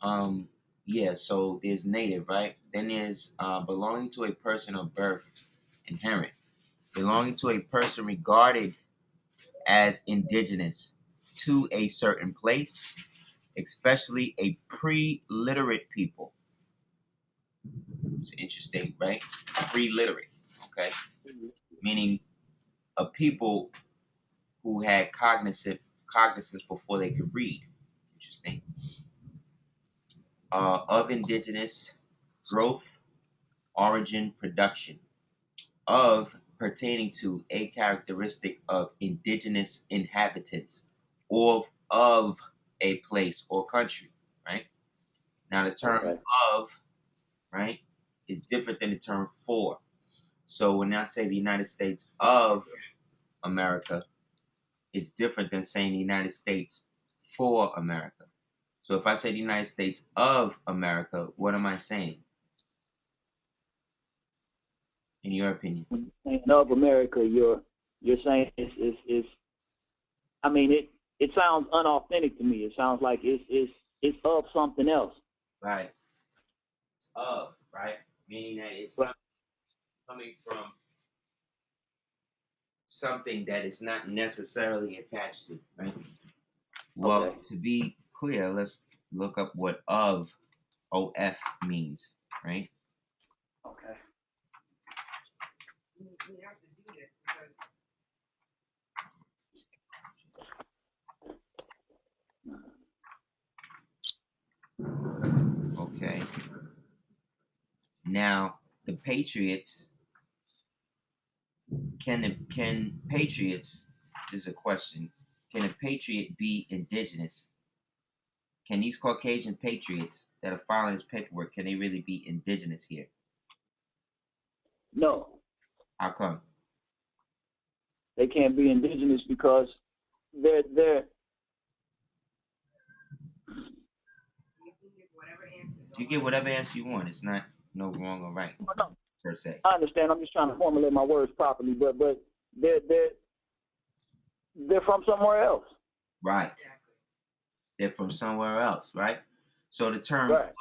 Um, yeah, so there's native, right? Then there's belonging to a person of birth, inherent. Belonging to a person regarded as indigenous to a certain place, especially a pre-literate people. It's interesting, right? Pre-literate, okay? Meaning a people who had cognizance before they could read. Interesting. Of indigenous growth, origin, production. Of pertaining to a characteristic of indigenous inhabitants or of a place or country, right? Now the term Okay. of, right, is different than the term for. So when I say the United States of America, it's different than saying the United States for America. So if I say the United States of America, what am I saying, in your opinion? When you're saying of America, you're saying it's I mean it sounds unauthentic to me. It sounds like it's of something else. Right. It's of, right? Meaning that it's Right. coming from something that is not necessarily attached to, right? Well, Okay. to be clear, let's look up what of means, right? Okay. Okay. Now, the Patriots can patriots, this is a question. Can a patriot be indigenous? Can these Caucasian patriots that are filing this paperwork, can they really be indigenous here? No, How come? they can't be indigenous because they're You get whatever answer you want. It's not no wrong or right no, per se. I understand. I'm just trying to formulate my words properly, but they're they're they're from somewhere else. Right. They're from somewhere else, right? So Right.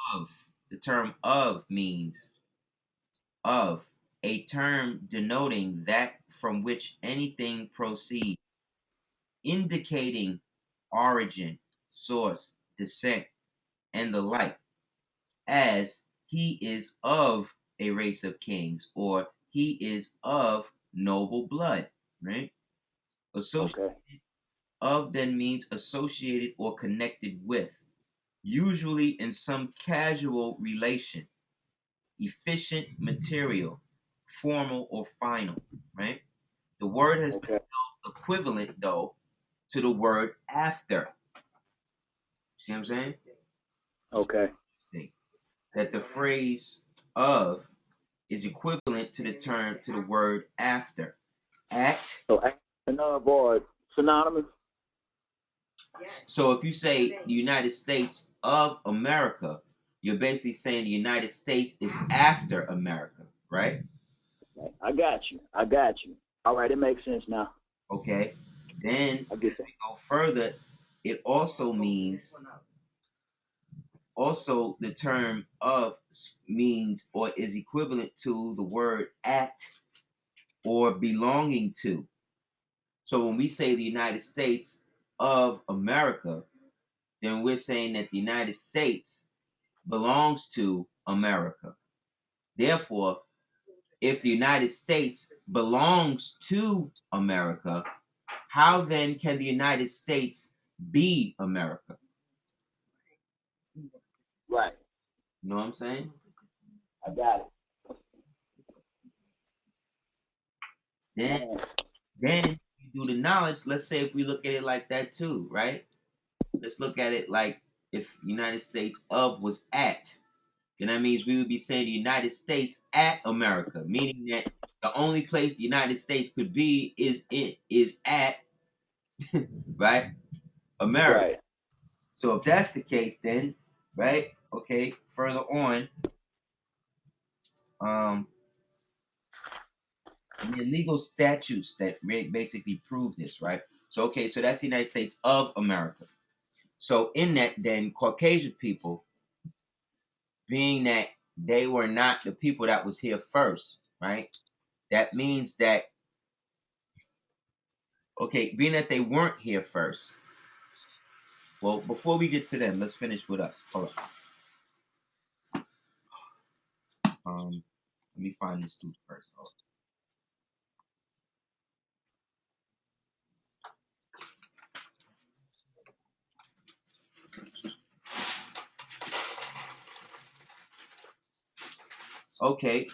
the term of means of, a term denoting that from which anything proceeds, indicating origin, source, descent, and the like, as he is of a race of kings, or he is of noble blood, right? Associated Okay. of then means associated or connected with, usually in some casual relation, efficient, material, formal, or final, right? The word has been Okay. equivalent, though, to the word after. See what I'm saying? Okay. That the phrase of is equivalent to the term, to the word after. Act. So and or synonymous. So if you say the United States of America, you're basically saying the United States is after America, right? Okay. I got you. I got you. All right, it makes sense now. Okay. Then I as get that. we go further, it also means, also the term of means or is equivalent to the word at or belonging to. So when we say the United States of America, then we're saying that the United States belongs to America. Therefore, if the United States belongs to America, how then can the United States be America? Right. You know what I'm saying? I got it. Then, Man. then you do the knowledge. Let's say if we look at it like that too, right? Let's look at it like if United States of was at, then that means we would be saying the United States at America, meaning that the only place the United States could be is at right America. Right. So if that's the case, then right, okay, further on, um, the legal statutes that basically prove this, right? So okay, so that's the United States of America. So in that, then Caucasian people, being that they were not the people that was here first, right? That means that, okay, being that they weren't here first. Well, before we get to them, let's finish with us. Hold on. Let me find this tooth first. Hold on. Okay,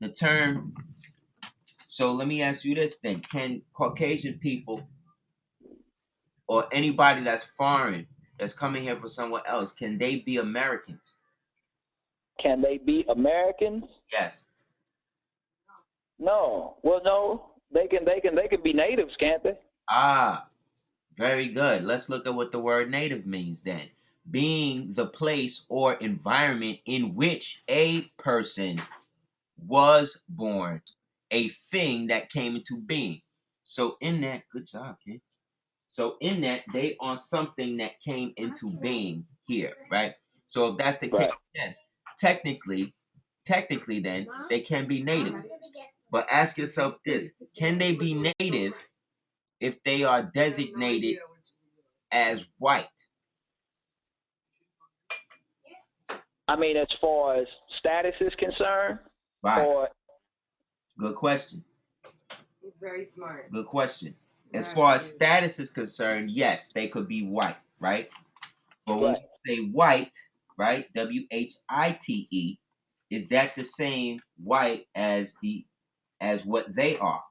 the term. So let me ask you this then: can Caucasian people or anybody that's foreign that's coming here for someone else, can they be Americans? Can they be Americans? Yes. No. Well, no. They can be natives, can't they? Ah, very good. Let's look at what the word native means then. Being the place or environment in which a person was born, a thing that came into being. So in that, good job, kid. So in that, they are something that came into being here, right? So if that's the case, Right. yes, technically, then they can be native. But ask yourself this: can they be native if they are designated as white? I mean, as far as status is concerned, Right. or Good question. He's very smart. Good question. As far as status is concerned, yes, they could be white, right? But when right. we say white, right, WHITE, is that the same white as what they are?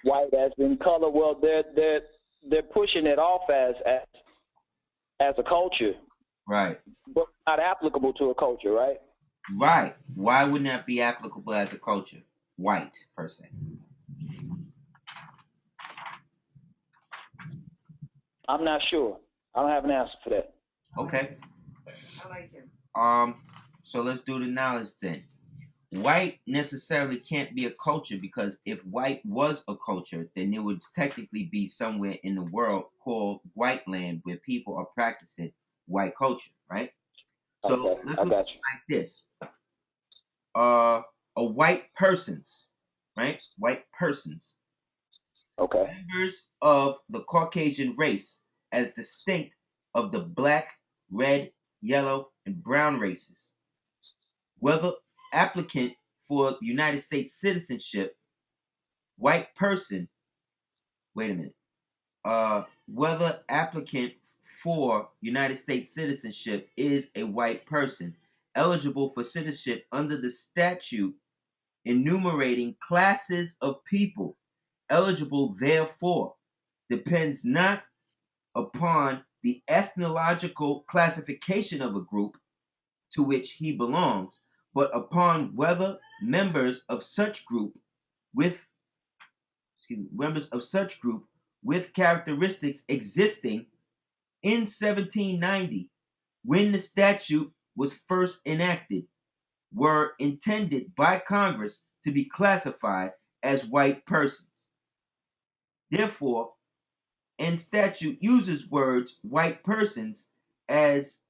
White as in color. Well, they're pushing it off as a culture, Right. but not applicable to a culture, right? Right. Why wouldn't that be applicable as a culture? White, per se. I'm not sure. I don't have an answer for that. Okay. I like him. So let's do the knowledge then. White necessarily can't be a culture, because if white was a culture, then it would technically be somewhere in the world called white land where people are practicing white culture, right? So Okay, let's I look at got it you. like this. A white persons, right? White persons, Okay. members of the Caucasian race, as distinct of the black, red, yellow, and brown races. Whether applicant for United States citizenship, white person, wait a minute. Whether applicant for United States citizenship is a white person eligible for citizenship under the statute enumerating classes of people eligible therefore depends not upon the ethnological classification of a group to which he belongs, but upon whether with members of such group with characteristics existing in 1790, when the statute was first enacted, were intended by Congress to be classified as white persons. Therefore, and statute uses words white persons as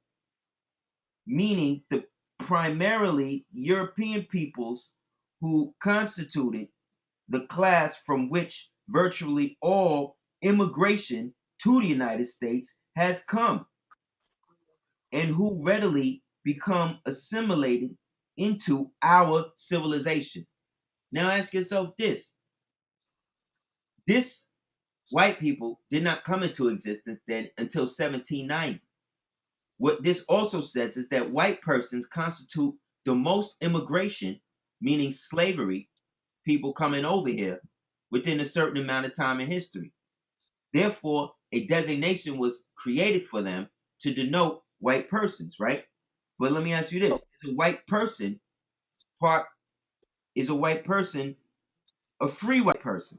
meaning the primarily European peoples who constituted the class from which virtually all immigration to the United States has come, and who readily become assimilated into our civilization. Now ask yourself this: this white people did not come into existence then until 1790. What this also says is that white persons constitute the most immigration, meaning slavery, people coming over here within a certain amount of time in history. Therefore, a designation was created for them to denote white persons, right? But let me ask you this: is a white person part? Is a white person a free white person?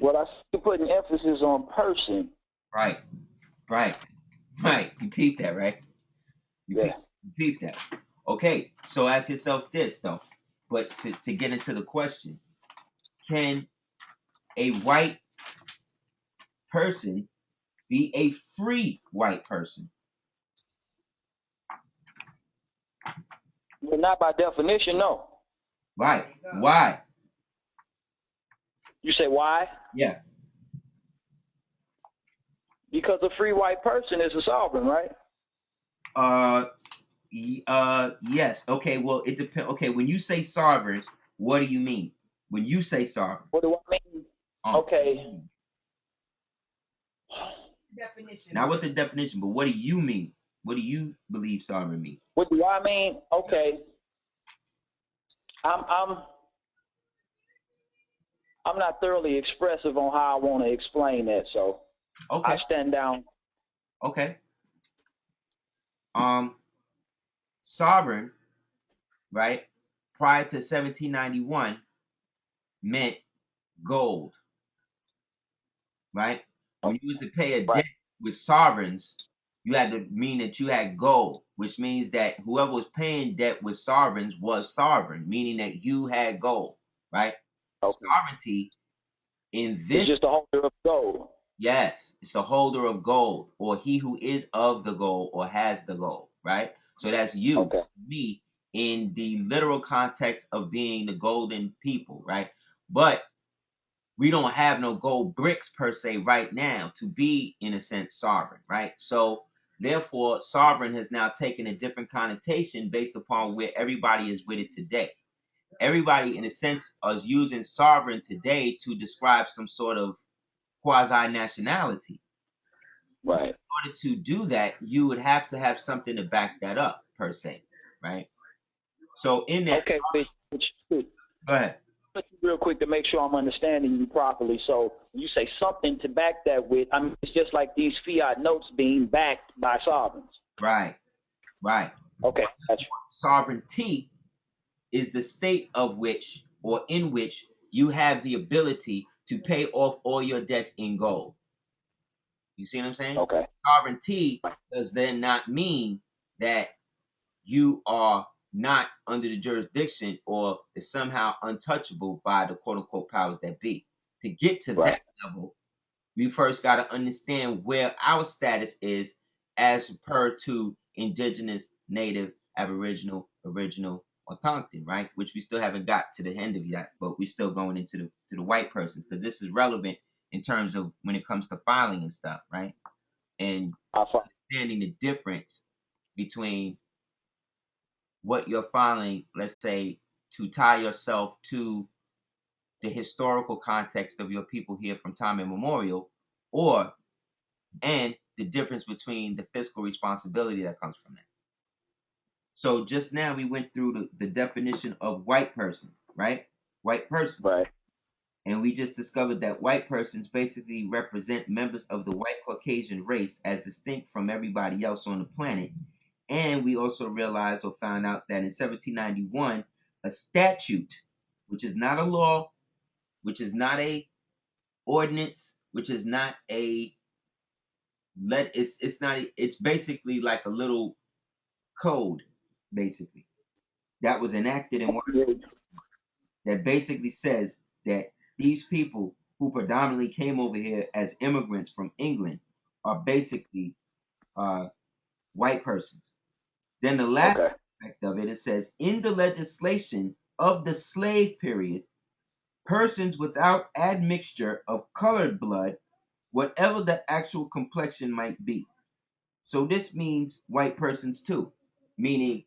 Well, I see putting emphasis on person. Right, right, right. You peep that, right? You Yeah. peep that. Okay, so ask yourself this though. But to get into the question, can a white person be a free white person. Well, not by definition, no. Right. Why? You say why? Yeah. Because a free white person is a sovereign, right? Yes. Okay. Well, it depends. Okay. When you say sovereign, what do you mean? When you say sovereign, What do I mean? Okay. Definition. Not what the definition, but what do you mean? What do you believe sovereign means? What do I mean? Okay. I'm not thoroughly expressive on how I want to explain that, so Okay. I stand down. Okay. Sovereign, right? Prior to 1791 meant gold, right? When you used to pay a Right. debt with sovereigns, you had to mean that you had gold, which means that whoever was paying debt with sovereigns was sovereign, meaning that you had gold, right? Okay. Sovereignty in It's this, just a holder of gold. yes, it's the holder of gold, or he who is of the gold or has the gold, right? So that's you, Okay. me, in the literal context of being the golden people, right? But we don't have no gold bricks per se right now to be, in a sense, sovereign, right? So therefore, sovereign has now taken a different connotation based upon where everybody is with it today. Everybody, in a sense, is using sovereign today to describe some sort of quasi nationality. Right. In order to do that, you would have to have something to back that up, per se, right? So in that, Okay. go ahead. Real quick to make sure I'm understanding you properly. So you say something to back that with. I mean, it's just like these fiat notes being backed by sovereigns. Right, right. Okay. Gotcha. Sovereignty is the state of which or in which you have the ability to pay off all your debts in gold. You see what I'm saying? Okay. Sovereignty does then not mean that you are not under the jurisdiction or is somehow untouchable by the quote unquote powers that be. To get to Right. that level, we first got to understand where our status is as per to indigenous, native, aboriginal, original, or Tonkin, right? Which we still haven't got to the end of yet, but we're still going into the white persons because this is relevant in terms of when it comes to filing and stuff, right? And understanding the difference between what you're filing, let's say, to tie yourself to the historical context of your people here from time immemorial, or and the difference between the fiscal responsibility that comes from that. So just now we went through the definition of white person, right? White person. Right. And we just discovered that white persons basically represent members of the white Caucasian race as distinct from everybody else on the planet. And we also realized or found out that in 1791, a statute, which is not a law, which is not a ordinance, which is not a it's not it's basically like a little code, basically, that was enacted in Washington that basically says that these people who predominantly came over here as immigrants from England are basically white persons. Then the last aspect of it, it says in the legislation of the slave period, persons without admixture of colored blood, whatever the actual complexion might be. So this means white persons too, meaning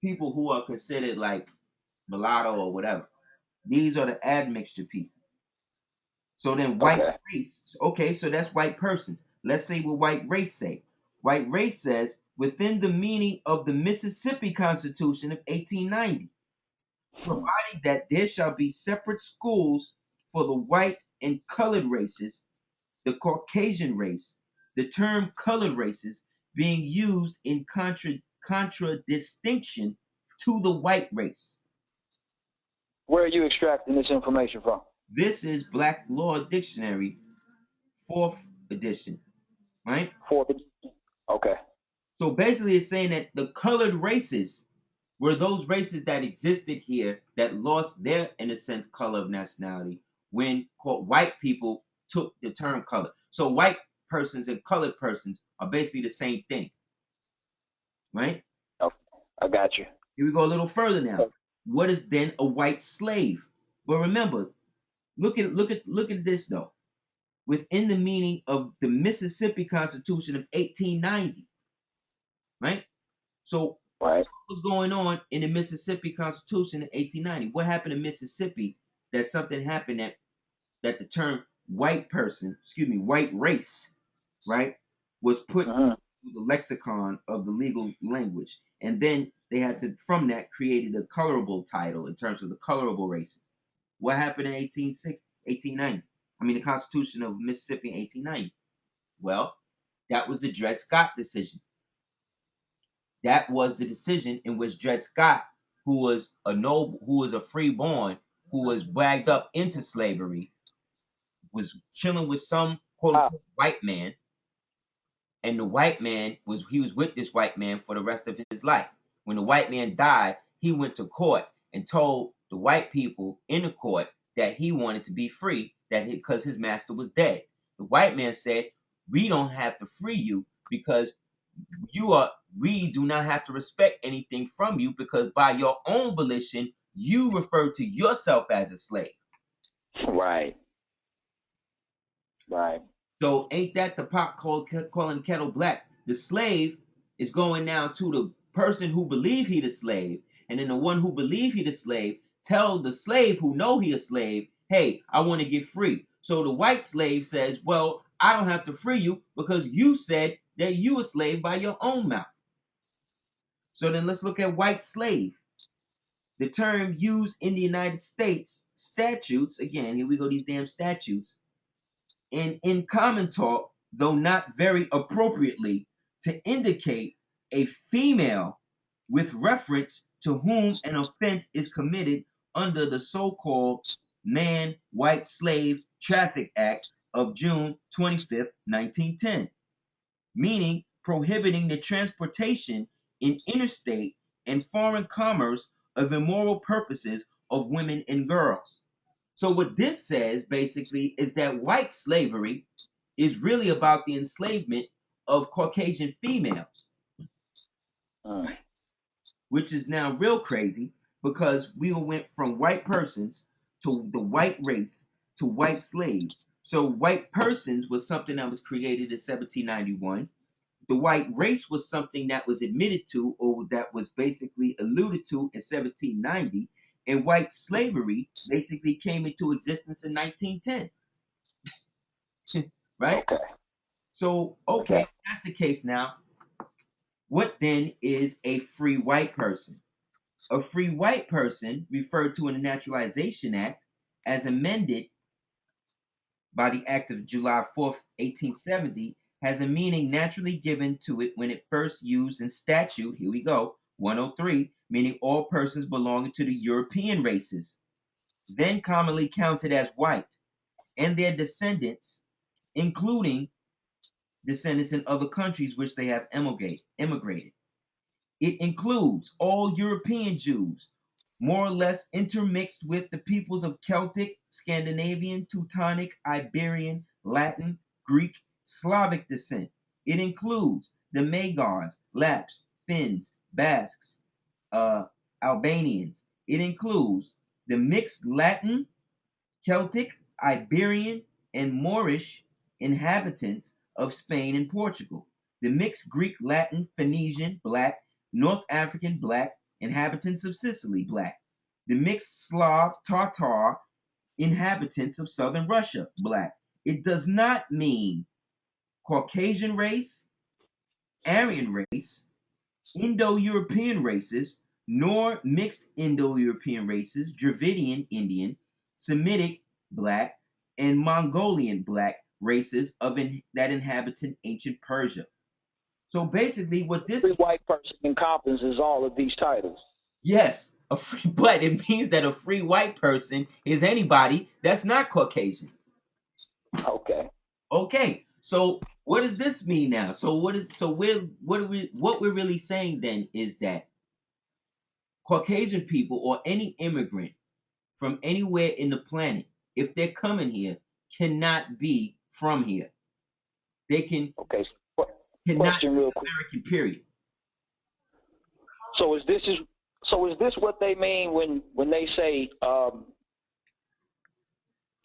people who are considered like mulatto or whatever. These are the admixture people. So then white race, okay, so that's white persons. Let's say what white race say. White race says within the meaning of the Mississippi Constitution of 1890, providing that there shall be separate schools for the white and colored races, the Caucasian race, the term colored races being used in contradistinction to the white race. Where are you extracting this information from? This is Black Law Dictionary, 4th edition, right? 4th edition. Okay. So basically, it's saying that the colored races were those races that existed here that lost their, in a sense, color of nationality when white people took the term color. So white persons and colored persons are basically the same thing, right? Okay. I got you. Here we go a little further now. What is then a white slave? But remember, look at this though. Within the meaning of the Mississippi Constitution of 1890, right? So Right. what was going on in the Mississippi Constitution in 1890? What happened in Mississippi that something happened that the term white person, white race, right, was put Uh-huh. to the lexicon of the legal language. And then they had to, from that, created a colorable title in terms of the colorable races. What happened in 1890? I mean, the Constitution of Mississippi in 1890. Well, that was the Dred Scott decision. That was the decision in which Dred Scott, who was a noble, who was a freeborn, who was wagged up into slavery, was chilling with some quote unquote white man, and the white man was with this white man for the rest of his life. When the white man died, he went to court and told the white people in the court that he wanted to be free, that because his master was dead. The white man said, "We don't have to free you because we do not have to respect anything from you because by your own volition, you refer to yourself as a slave." Right. Right. So ain't that the pot calling the kettle black? The slave is going now to the person who believe he the slave, and then the one who believe he the slave tell the slave who know he a slave, "Hey, I want to get free." So the white slave says, "Well, I don't have to free you because you said that you a slave by your own mouth." So then let's look at white slave. The term used in the United States statutes, again, here we go, these damn statutes, and in common talk, though not very appropriately, to indicate a female with reference to whom an offense is committed under the so-called Man White Slave Traffic Act of June 25th, 1910, meaning prohibiting the transportation in interstate and foreign commerce of immoral purposes of women and girls. So what this says basically is that white slavery is really about the enslavement of Caucasian females, which is now real crazy because we went from white persons to the white race to white slaves. So white persons was something that was created in 1791. The white race was something that was admitted to or that was basically alluded to in 1790. And white slavery basically came into existence in 1910. Right? Okay. So, okay, that's the case now. What then is a free white person? A free white person, referred to in the Naturalization Act as amended by the Act of July 4th, 1870, has a meaning naturally given to it when it first used in statute, here we go, 103, meaning all persons belonging to the European races, then commonly counted as white, and their descendants, including descendants in other countries which they have immigrated. It includes all European Jews, more or less intermixed with the peoples of Celtic, Scandinavian, Teutonic, Iberian, Latin, Greek, Slavic descent. It includes the Magyars, Lapps, Finns, Basques, Albanians. It includes the mixed Latin, Celtic, Iberian, and Moorish inhabitants of Spain and Portugal, the mixed Greek, Latin, Phoenician, Black, North African, Black, inhabitants of Sicily, Black, the mixed Slav, Tatar, inhabitants of southern Russia, Black. It does not mean Caucasian race, Aryan race, Indo-European races, nor mixed Indo-European races, Dravidian Indian, Semitic Black, and Mongolian Black races that inhabited ancient Persia. So basically, what this Free white person encompasses all of these titles. yes, but it means that a free white person is anybody that's not Caucasian. Okay. Okay, so what does this mean now? So what we're really saying then is that Caucasian people or any immigrant from anywhere in the planet, if they're coming here, cannot be from here. They cannot Question be real quick. American, period. So is this what they mean when they say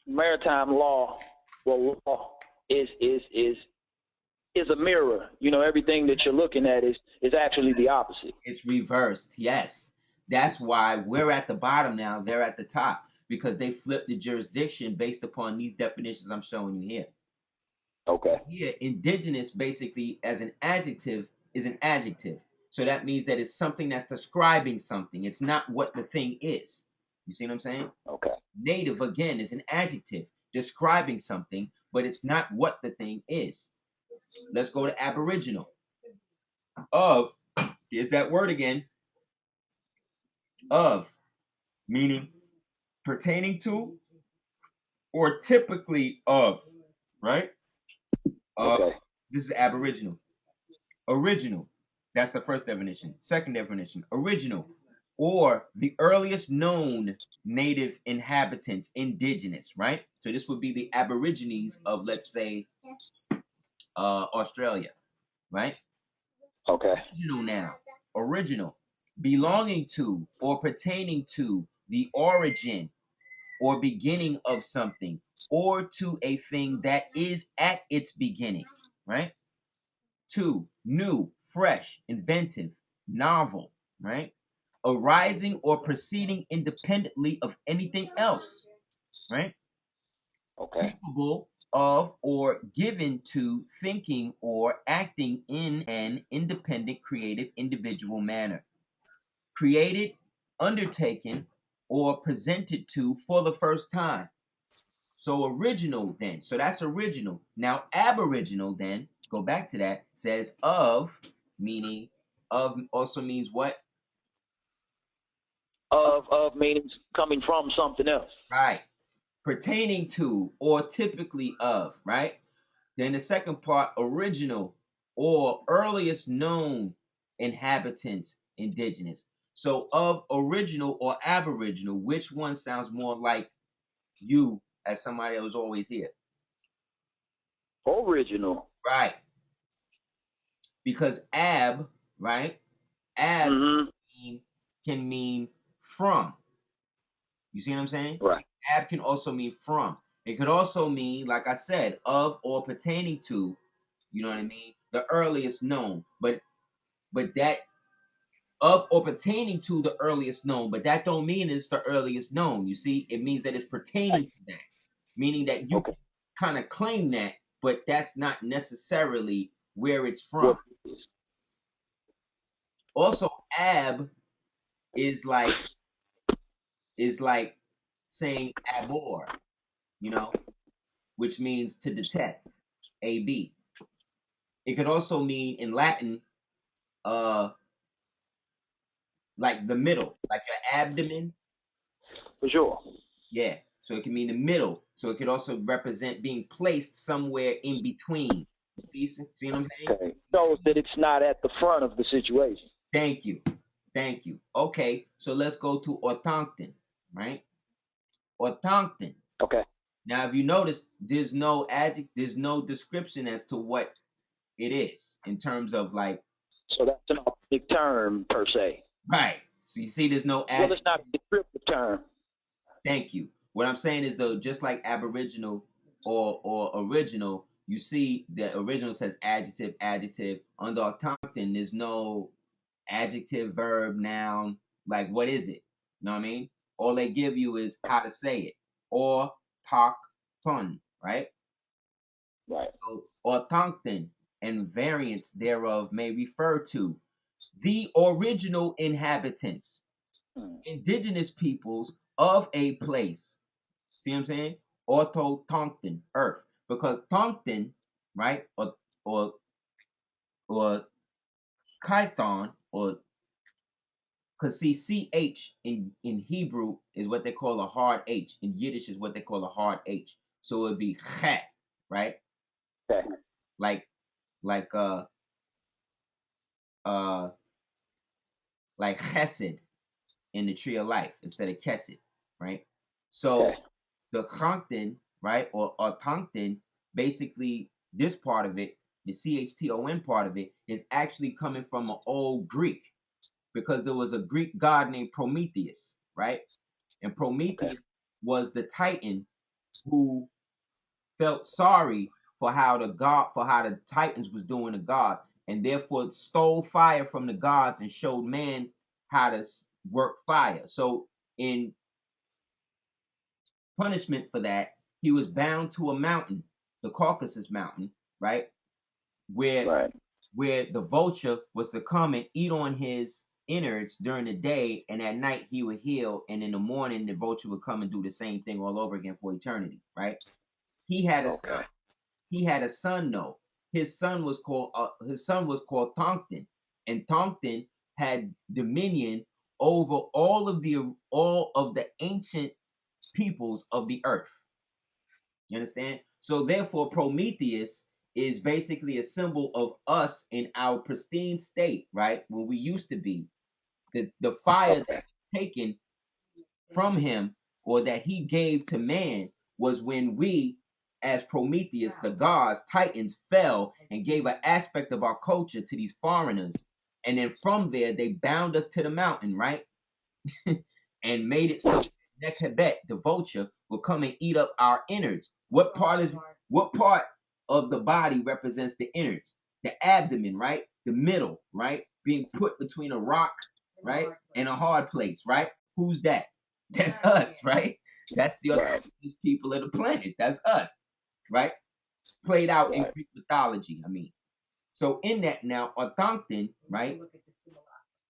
maritime law? Well, law is a mirror. You know, everything that you're looking at is actually the opposite. It's reversed. Yes. That's why we're at the bottom now. They're at the top because they flipped the jurisdiction based upon these definitions I'm showing you here. Okay. Here, indigenous basically as an adjective is an adjective. So that means that it's something that's describing something. It's not what the thing is. You see what I'm saying? Okay. Native, again, is an adjective describing something, but it's not what the thing is. Let's go to aboriginal. Of, here's that word again. Of, meaning pertaining to or typically of, right? Okay. This is aboriginal. Original, that's the first definition. Second definition, original, or the earliest known native inhabitants, indigenous, right? So this would be the aborigines of, let's say, Australia, right? Okay. Original now, original, belonging to or pertaining to the origin or beginning of something, or to a thing that is at its beginning, right? Two, new, fresh, inventive, novel, right? Arising or proceeding independently of anything else, right? Okay. Capable of or given to thinking or acting in an independent, creative, individual manner. Created, undertaken, or presented to for the first time. So original then. So that's original. Now aboriginal then, go back to that, says of, meaning of also means what? Of means coming from something else. Right. Pertaining to or typically of, right? Then the second part, original or earliest known inhabitants, indigenous. So of original or aboriginal, which one sounds more like you as somebody that was always here? Original. Right. Because ab, right? Ab Mm-hmm. can mean from. You see what I'm saying? Right. Ab can also mean from. It could also mean, like I said, of or pertaining to, you know what I mean? The earliest known. But that of or pertaining to the earliest known, but that don't mean it's the earliest known. You see, it means that it's pertaining to that. Meaning that you Okay. kind of claim that, but that's not necessarily where it's from. What is? Also, ab is like saying abhor, you know, which means to detest. Ab. It could also mean in Latin, uh, like the middle, like your abdomen. For sure. Yeah. So it can mean the middle. So it could also represent being placed somewhere in between. See what I'm saying? Okay. Shows that it's not at the front of the situation. Thank you. Thank you. Okay, so let's go to autochtone, right? Autochtone. Okay. Now, if you notice, there's no adjective, there's no description as to what it is in terms of like, So that's an authentic term per se. right. So you see, there's no Well, adjective. it's not a descriptive term. Thank you. What I'm saying is though, just like aboriginal or original, you see the original says adjective, adjective. Under autochtone, there's no adjective, verb, noun. Like, what is it? You know what I mean? All they give you is how to say it. Or talk ton, right? Right. So autochtone and variants thereof may refer to the original inhabitants, Hmm. indigenous peoples of a place. See what I'm saying? Autochtone, earth. Because Tongton, right? Or Kython, or because see, CH in Hebrew is what they call a hard H. In Yiddish is what they call a hard H. So it'd be chet, right? Okay. Like like uh uh like chesed in the tree of life instead of kesed, right? So Okay. the Chankton, right, or Tongton basically this part of it, the CHTON part of it, is actually coming from an old Greek, because there was a Greek god named Prometheus, right? And Okay. Prometheus was the Titan who felt sorry for how the Titans was doing to God, and therefore stole fire from the gods and showed man how to work fire. So in punishment for that, he was bound to a mountain, the Caucasus Mountain, right? Where Right. where the vulture was to come and eat on his innards during the day, and at night he would heal, and in the morning the vulture would come and do the same thing all over again for eternity, right? He had a son. Okay. He had a son though. His son was called Tongton, and Tongton had dominion over all of the ancient peoples of the earth. You understand? So therefore, Prometheus is basically a symbol of us in our pristine state, right? When we used to be. The fire Okay. taken from him, or that he gave to man, was when we, as Prometheus, the gods, Titans, fell and gave an aspect of our culture to these foreigners. And then from there, they bound us to the mountain, right? And made it so Nekhebet, the vulture, will come and eat up our innards. What part of the body represents the innards? The abdomen, right? The middle, right? Being put between a rock, right? And a hard place, right? Who's that? That's us, right? That's the Right. autonomous people of the planet. That's us, right? Played out in Right. Greek mythology, I mean. So in that now, Autochthon, right?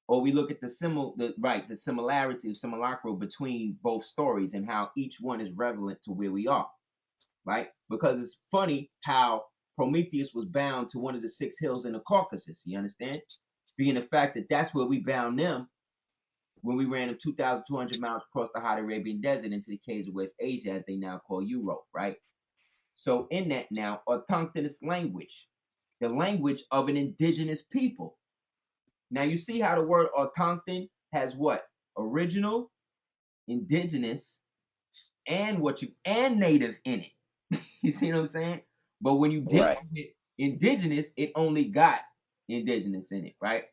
Or we look at the similarity, simulacral between both stories and how each one is relevant to where we are, right? Because it's funny how Prometheus was bound to one of the 6 hills in the Caucasus. You understand? Being the fact that that's where we bound them when we ran them 2,200 miles across the hot Arabian desert into the caves of West Asia, as they now call Europe, right? So in that now, autochthonous language, the language of an indigenous people. Now you see how the word autochthon has what? Original, indigenous, and native in it. You see what I'm saying? But when you deal Right. with indigenous, it only got indigenous in it, right?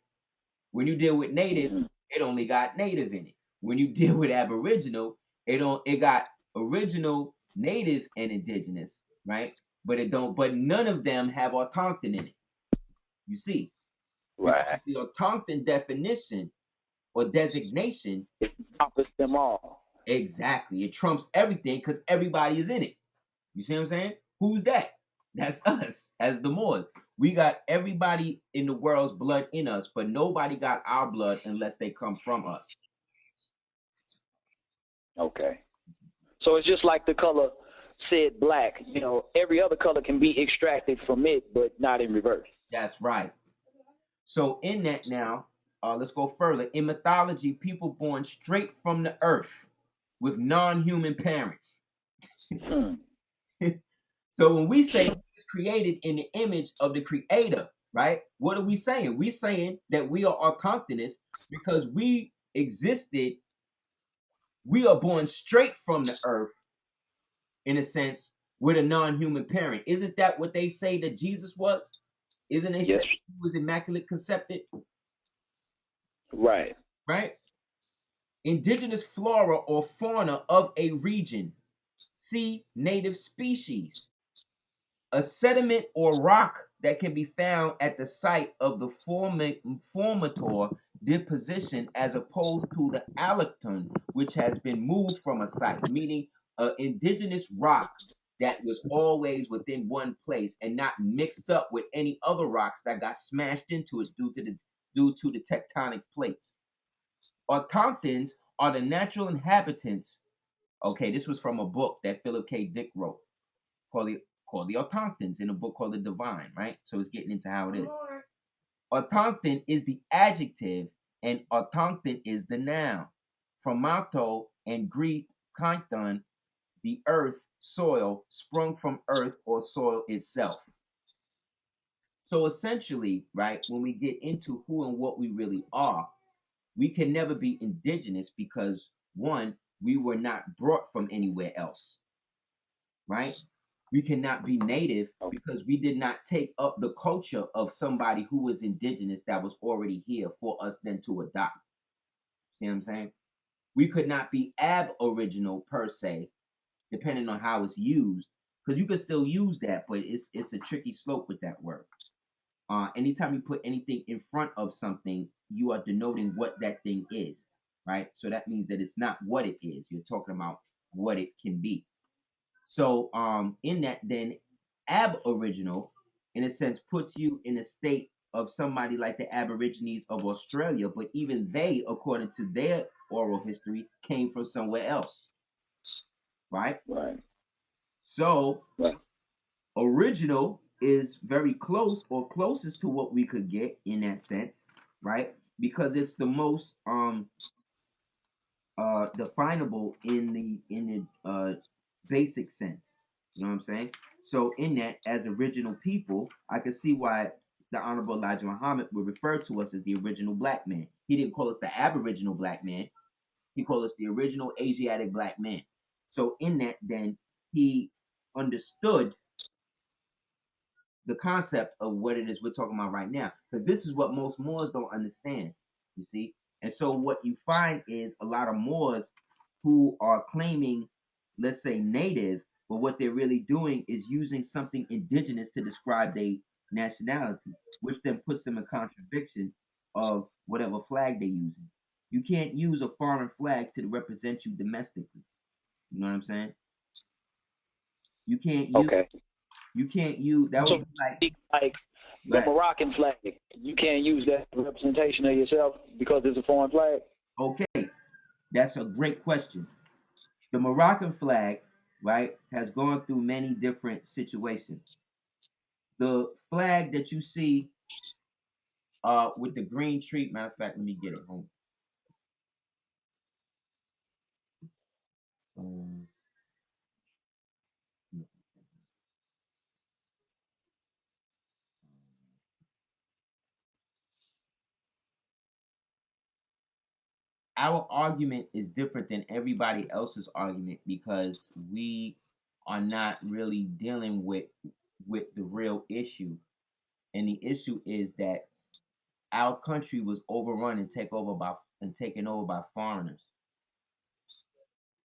When you deal with native, Mm-hmm. it only got native in it. When you deal with aboriginal, it got original, native, and indigenous, right? But none of them have autochthon in it. You see, because Right. the autochthon definition or designation, It encompasses them all. exactly, it trumps everything because everybody is in it. You see what I'm saying? Who's that? That's us as the Moors. We got everybody in the world's blood in us, but nobody got our blood unless they come from us. Okay. So it's just like the color said black. You know, every other color can be extracted from it, but not in reverse. That's right. So in that now, let's go further. In mythology, people born straight from the earth with non-human parents. Hmm. So when we say it's created in the image of the creator, right? What are we saying? We're saying that we are autochthonous because we existed, we are born straight from the earth in a sense with a non-human parent. Isn't that what they say that Jesus was? Isn't they say Yes. he was immaculate concepted, Right. right? Indigenous flora or fauna of a region. See native species. A sediment or rock that can be found at the site of the formator deposition as opposed to the allochthon, which has been moved from a site, meaning an indigenous rock that was always within one place and not mixed up with any other rocks that got smashed into it due to the tectonic plates. Autochthons are the natural inhabitants. Okay, this was from a book that Philip K. Dick wrote called the autochthons in a book called The Divine, right? So it's getting into how it is. Autochthon is the adjective and autochthon is the noun. From auto and Greek chthon, the earth, soil, sprung from earth or soil itself. So essentially, right, when we get into who and what we really are, we can never be indigenous because one, we were not brought from anywhere else, right? We cannot be native Okay. because we did not take up the culture of somebody who was indigenous that was already here for us then to adopt. See what I'm saying? We could not be aboriginal per se, depending on how it's used, because you could still use that, but it's a tricky slope with that word. Anytime you put anything in front of something, you are denoting what that thing is, right? So that means that it's not what it is. You're talking about what it can be. So, in that, then aboriginal, in a sense, puts you in a state of somebody like the Aborigines of Australia, but even they, according to their oral history, came from somewhere else, right? Right. So, Right. original is very close or closest to what we could get in that sense, right? Because it's the most definable in the basic sense. You know what I'm saying? So in that, as original people, I can see why the Honorable Elijah Muhammad would refer to us as the original black man. He didn't call us the Aboriginal black man. He called us the original Asiatic black man. So in that, then he understood the concept of what it is we're talking about right now, because this is what most Moors don't understand. You see, and so what you find is a lot of Moors who are claiming, let's say, native, but what they're really doing is using something indigenous to describe their nationality, which then puts them in contradiction of whatever flag they're using. You can't use a foreign flag to represent you domestically. You know what I'm saying? You can't use Okay. you can't use that would So, be like like the that. Moroccan flag, you can't use that representation of yourself because it's a foreign flag. Okay, that's a great question. The Moroccan flag, right, has gone through many different situations. The flag that you see with the green tree, matter of fact, let me get it home. Um, our argument is different than everybody else's argument because we are not really dealing with the real issue. And the issue is that our country was overrun and taken over by foreigners.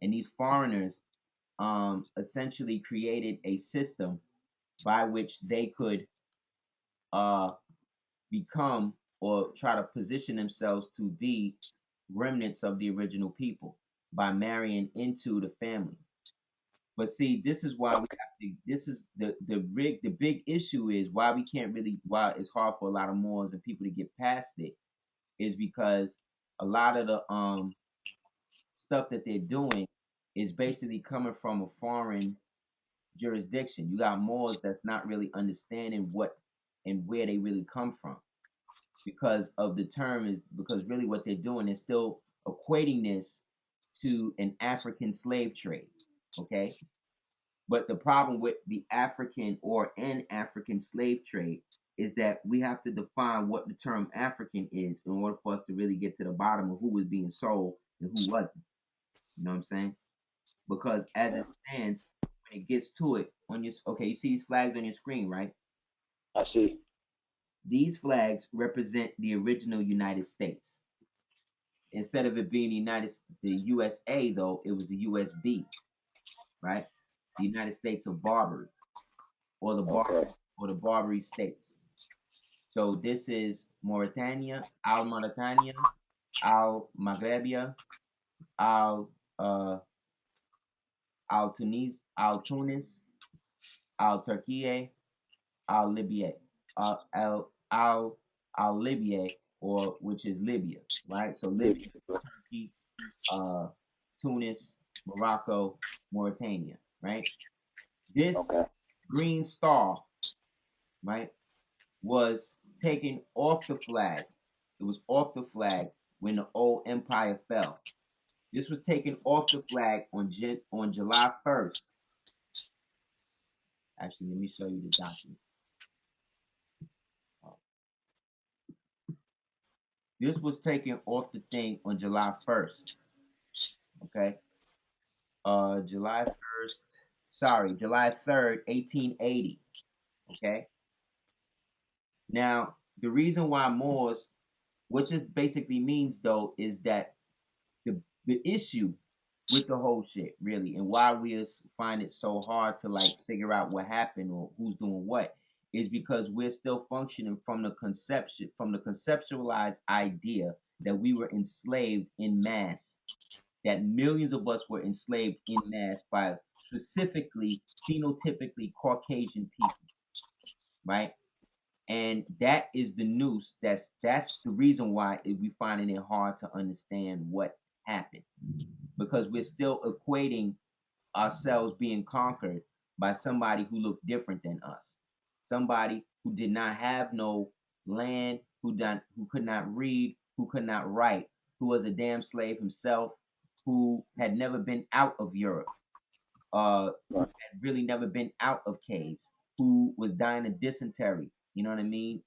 And these foreigners essentially created a system by which they could uh, become or try to position themselves to be remnants of the original people by marrying into the family. But see, this is why we have to. This is the big issue is why we can't really why it's hard for a lot of Moors and people to get past it is because a lot of the stuff that they're doing is basically coming from a foreign jurisdiction. You got Moors that's not really understanding what and where they really come from because of the term is because really what they're doing is still equating this to an African slave trade. Okay. But the problem with the African or an African slave trade is that we have to define what the term African is in order for us to really get to the bottom of who was being sold and who wasn't. You know what I'm saying? Because as Yeah, it stands, when it gets to it, on your okay, you see these flags on your screen, right? I see. These flags represent the original United States. Instead of it being the USA though, it was the USB, right? The United States of Barbary or the Okay. Barbary states. So this is Mauritania, Al Maghrebia, Al Al Tunis, Al Turkiye, Al Libya, Al Libya, or which is Libya, right? So Libya, Turkey, uh, Tunis, Morocco, Mauritania, right? This Okay. green star, right, was taken off the flag. It was off the flag when the old empire fell. This was taken off the flag on July 1st. Actually, let me show you the document. This was taken off the thing on July 1st. Okay. July 1st. Sorry, July 3rd, 1880. Okay. Now, the reason why Moors, what this basically means though, is that the issue with the whole shit, really, and why we find it so hard to like figure out what happened or who's doing what, is because we're still functioning from the conceptualized idea that we were enslaved in mass, that millions of us were enslaved in mass by specifically phenotypically Caucasian people, right? And that is the noose. That's the reason why we finding it hard to understand what happened, because we're still equating ourselves being conquered by somebody who looked different than us, somebody who did not have no land, who could not read, who could not write, who was a damn slave himself, who had never been out of Europe, who Right. had really never been out of caves, who was dying of dysentery. You know what I mean?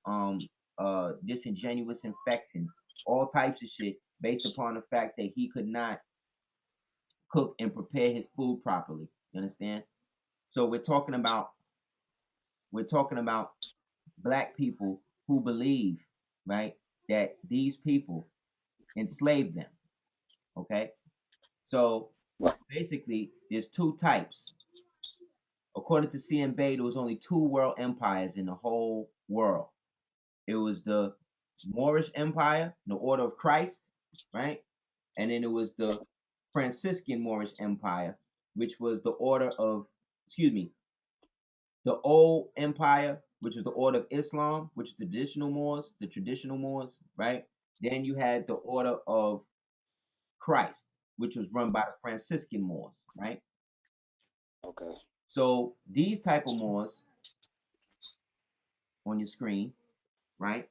Disingenuous infections, all types of shit, based upon the fact that he could not cook and prepare his food properly. You understand? So we're talking about black people who believe, right, that these people enslaved them. Okay? So Right. basically there's two types. According to CM Bay, there was only two world empires in the whole world. It was the Moorish Empire, the Order of Christ, right? And then it was the Franciscan Moorish Empire, which was the order of, excuse me, the old empire, which was the order of Islam, which is the traditional Moors, right? Then you had the order of Christ, which was run by the Franciscan Moors, right? Okay. So these type of Moors on your screen, right,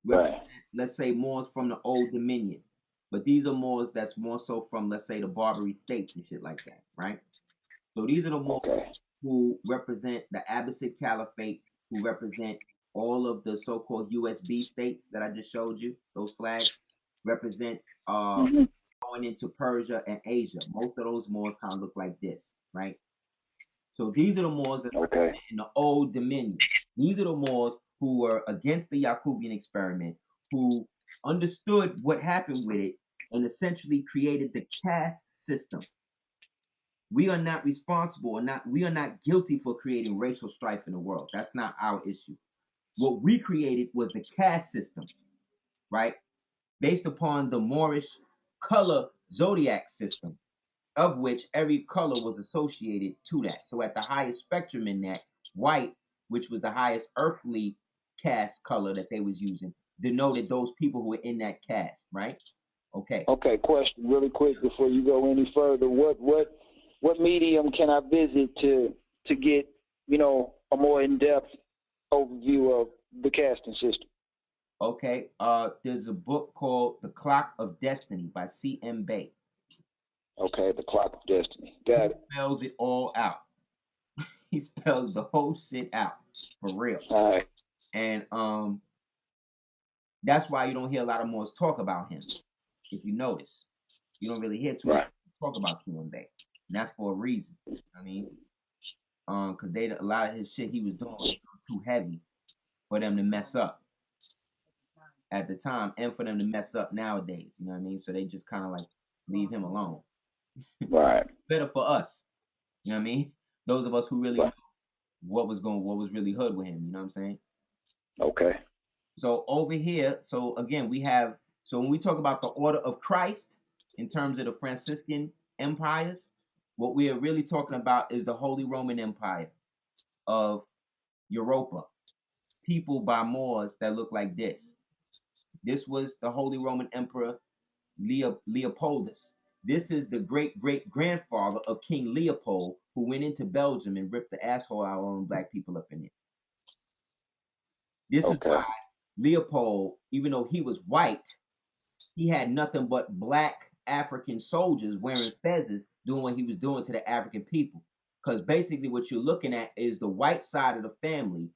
represent, Right. let's say, Moors from the Old Dominion, but these are Moors that's more so from, let's say, the Barbary states and shit like that, right? So these are the Moors Okay. who represent the Abbasid Caliphate, who represent all of the so-called USB states that I just showed you. Those flags represents Hmm. going into Persia and Asia. Most of those Moors kind of look like this, right? So these are the Moors that Okay. represent in the Old Dominion. These are the Moors who were against the Yakubian experiment, who understood what happened with it, and essentially created the caste system. We are not responsible, or not we are not guilty for creating racial strife in the world. That's not our issue. What we created was the caste system, right? Based upon the Moorish color zodiac system, of which every color was associated to that. So at the highest spectrum in that, white, which was the highest earthly caste color that they was using, denoted those people who were in that caste, right? Okay. Okay. Question, really quick, before you go any further. What medium can I visit to get a more in depth overview of the casting system? Okay. There's a book called The Clock of Destiny by C.M. Bay. Okay. The Clock of Destiny. He Got it. spells it all out. He spells the whole shit out for real. All right. And that's why you don't hear a lot of Moors talk about him. If you notice, you don't really hear too many Right. talk about C.M. Bay, and that's for a reason. I mean, because they a lot of his shit he was doing was too heavy for them to mess up at the time, and for them to mess up nowadays. You know what I mean? So they just kind of like leave him alone. Right. Better for us. You know what I mean? Those of us who really knew Right. what was really hood with him. You know what I'm saying? Okay. So over here, so again, so when we talk about the order of Christ in terms of the Franciscan empires, what we are really talking about is the Holy Roman Empire of Europa, people by Moors that look like this. This was the Holy Roman Emperor Leopoldus. This is the great great grandfather of King Leopold, who went into Belgium and ripped the asshole out of all black people up in it. This is Okay. why Leopold, even though he was white, he had nothing but black African soldiers wearing fezzes doing what he was doing to the African people. Because basically, what you're looking at is the white side of the family,